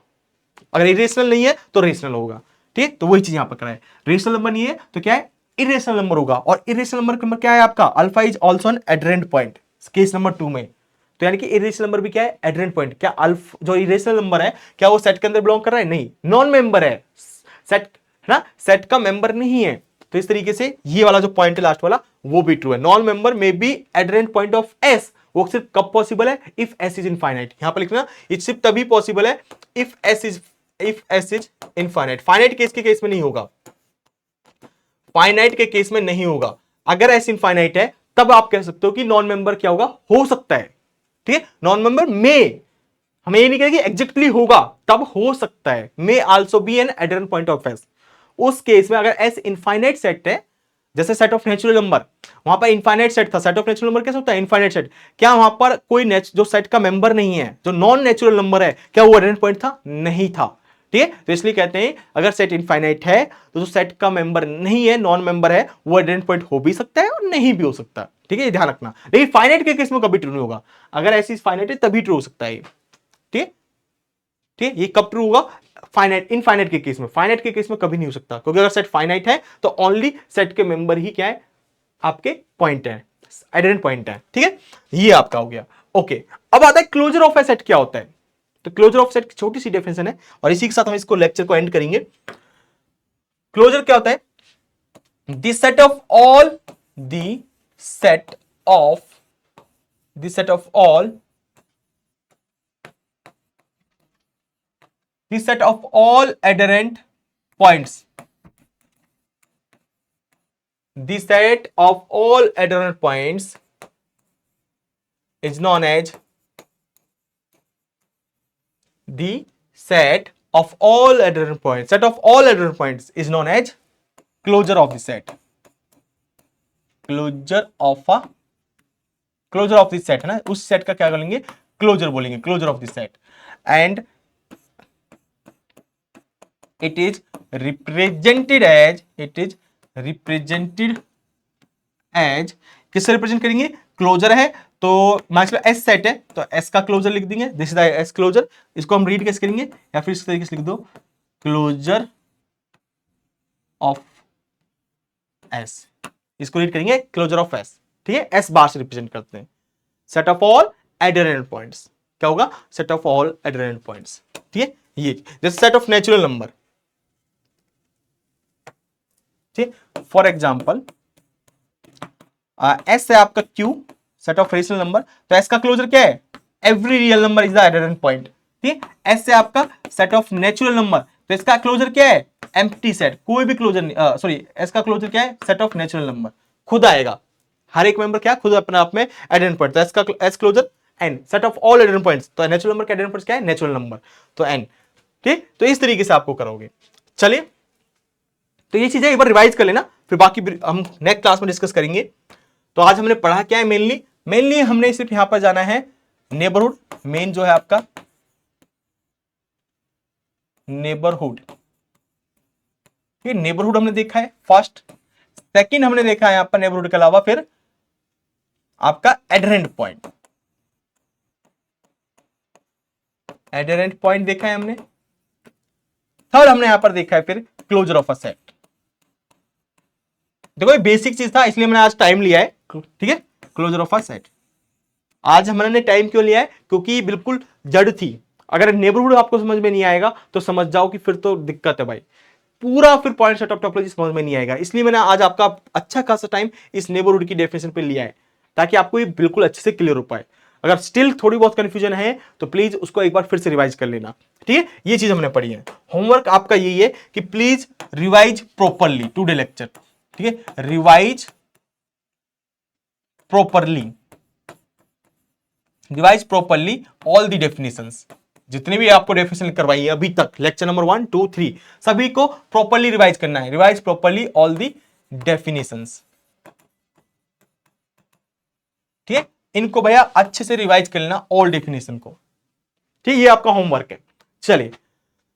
अगर इरेशनल नहीं है तो रेशनल होगा। ठीक, तो वही चीज यहां पर करा है। रेशनल नंबर नहीं है तो क्या है, इरेशनल नंबर होगा। और इरेशनल नंबर क्या है आपका, alpha is also an adherent point case number 2 में। तो यानी कि इरेशनल नंबर भी क्या है, एडरेंट पॉइंट। क्या अल्फा जो इरेशनल नंबर है क्या वो सेट के अंदर बिलोंग कर रहा है, नहीं, नॉन मेंबर है, सेट है ना, सेट का मेंबर नहीं है। तो इस तरीके से ये वाला जो पॉइंट है लास्ट वाला वो भी ट्रू है। नॉन मेंबर में B adherent point of S, वो सिर्फ कब पॉसिबल है, इफ एस इज इनफाइनाइट। यहां पर लिखना ये सिर्फ तभी पॉसिबल है if S is infinite. Finite case के केस में नहीं होगा, फाइनाइट के केस में नहीं होगा। अगर एस इनफाइनाइट है तब आप कह सकते हो कि नॉन मेंबर क्या होगा, हो सकता है। ठीक है, नॉन मेंबर में, हमें ये नहीं कहेंगे एग्जैक्टली होगा, तब हो सकता है, may also be an adherent point of S. उस केस में अगर एस इनफाइनाइट सेट है, जैसे सेट ऑफ नेचुरल नंबर, वहां पर इनफाइनाइट सेट था, सेट ऑफ नेचुरल नंबर कैसे होता है, इनफाइनाइट सेट। क्या वहां पर कोई जो सेट का मेंबर नहीं है, जो नॉन नेचुरल नंबर है, क्या वो एडरेंट पॉइंट था, नहीं था। ठीक है, तो इसलिए कहते हैं अगर सेट इनफाइनाइट है तो जो सेट का मेंबर नहीं है, नॉन मेंबर है, वो एडरेंट पॉइंट हो भी सकता है और नहीं भी हो सकता। ठीक है, ये ध्यान रखना। लेकिन फाइनाइट के केस में कभी ट्रू नहीं होगा। अगर ऐसी फाइनाइट है तभी ट्रू हो सकता है। ठीक है, ठीक है, ये कब ट्रू होगा, फाइनाइट, इनफाइनाइट के केस में। फाइनाइट के केस में कभी नहीं हो सकता, क्योंकि अगर सेट फाइनाइट है तो ओनली सेट के मेंबर ही क्या है, आपके पॉइंट है, एडरेंट पॉइंट है। ठीक है, ये आपका हो गया। ओके, अब आता है क्लोजर ऑफ ए सेट क्या होता है। तो क्लोजर ऑफ सेट की छोटी सी डेफिनेशन है और इसी के साथ हम इसको लेक्चर को एंड करेंगे। क्लोजर क्या होता है, the set of all, the set of, the set of all, the set of all adherent points, the set of all adherent points is known as, the set of all adherent points, set of all adherent points is known as closure of the set, closure of a, closure of the set है ना, उस set का क्या बोलेंगे, closure बोलेंगे, closure of the set. And it is represented as, it is represented as, किससे represent करेंगे, closure है तो मान लो एस सेट है तो एस का क्लोजर लिख देंगे, this is the S closure. इसको हम रीड कैसे करेंगे, या फिर इस तरीके से लिख दो, क्लोजर ऑफ एस, इसको रीड करेंगे क्लोजर ऑफ एस। ठीक है, एस बार से रिप्रेजेंट करते हैं, set of all adherent points, क्या होगा, set of all adherent points. ठीक है, ये जैसे सेट ऑफ नेचुरल नंबर, ठीक, फॉर एग्जाम्पल एस है आपका Q, set of rational number, तो एस का क्लोजर क्या है, every real number is the adherent point. ठीक, एस है आपका सेट ऑफ नेचुरल नंबर, तो इसका क्लोजर क्या है, एम्प्टी सेट, कोई भी क्लोजर नहीं, सॉरी, एस का क्लोजर क्या है, सेट ऑफ नेचुरल नंबर, खुद आएगा, हर एक मेंबर क्या खुद अपने आप में एडरेंट पॉइंट, तो एस का S closure N, set of all adherent points, तो नेचुरल नंबर का एडरेंट पॉइंट क्या है, नेचुरल नंबर, तो एन। ठीक, तो इस तरीके से आपको करोगे। चलिए, तो ये चीजें एक बार रिवाइज कर लेना, फिर बाकी हम नेक्स्ट क्लास में डिस्कस करेंगे। तो आज हमने पढ़ा क्या है, मेनली हमने सिर्फ यहां पर जाना है नेबरहुड, मेन जो है आपका नेबरहुड, ये नेबरहुड हमने देखा है फर्स्ट। सेकंड हमने देखा है यहां पर नेबरहुड के अलावा फिर आपका एडरेंट पॉइंट, एडरेंट पॉइंट देखा है हमने। थर्ड हमने यहां पर देखा है फिर क्लोजर ऑफ अ सेट। देखो ये बेसिक चीज था इसलिए मैंने आज टाइम लिया है। ठीक है, क्लोजर ऑफ अ सेट आज हमने टाइम क्यों लिया है, क्योंकि बिल्कुल जड़ थी। अगर नेबरहुड आपको समझ में नहीं आएगा तो समझ जाओ कि फिर तो दिक्कत है भाई, पूरा फिर पॉइंट सेट ऑफ टोपोलॉजी समझ में नहीं आएगा। इसलिए मैंने आज आपका अच्छा खासा टाइम इस नेबरहुड की डेफिनेशन पे लिया है, ताकि आपको ये बिल्कुल अच्छे से क्लियर हो पाए। अगर स्टिल थोड़ी बहुत कंफ्यूजन है तो प्लीज उसको एक बार फिर से रिवाइज कर लेना। ठीक है, ये चीज हमने पढ़ी है। होमवर्क आपका यही है कि please revise properly today lecture. ठीक है, revise properly, revise properly all the definitions, जितने भी आपको डेफिनेशन करवाई है अभी तक, लेक्चर नंबर 1, 2, 3 सभी को प्रॉपरली रिवाइज करना है। Revise properly all the definitions. ठीक है, इनको भैया अच्छे से रिवाइज कर लेना, ऑल डेफिनेशन को। ठीक, ये आपका होमवर्क है। चलिए,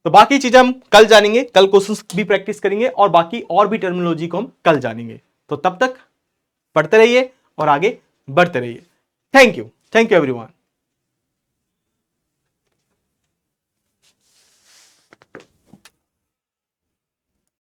तो बाकी चीजें हम कल जानेंगे, कल क्वेश्चंस भी प्रैक्टिस करेंगे और बाकी और भी टर्मिनोलॉजी को हम कल जानेंगे। तो तब तक पढ़ते रहिए और आगे बढ़ते रहिए। Thank you everyone.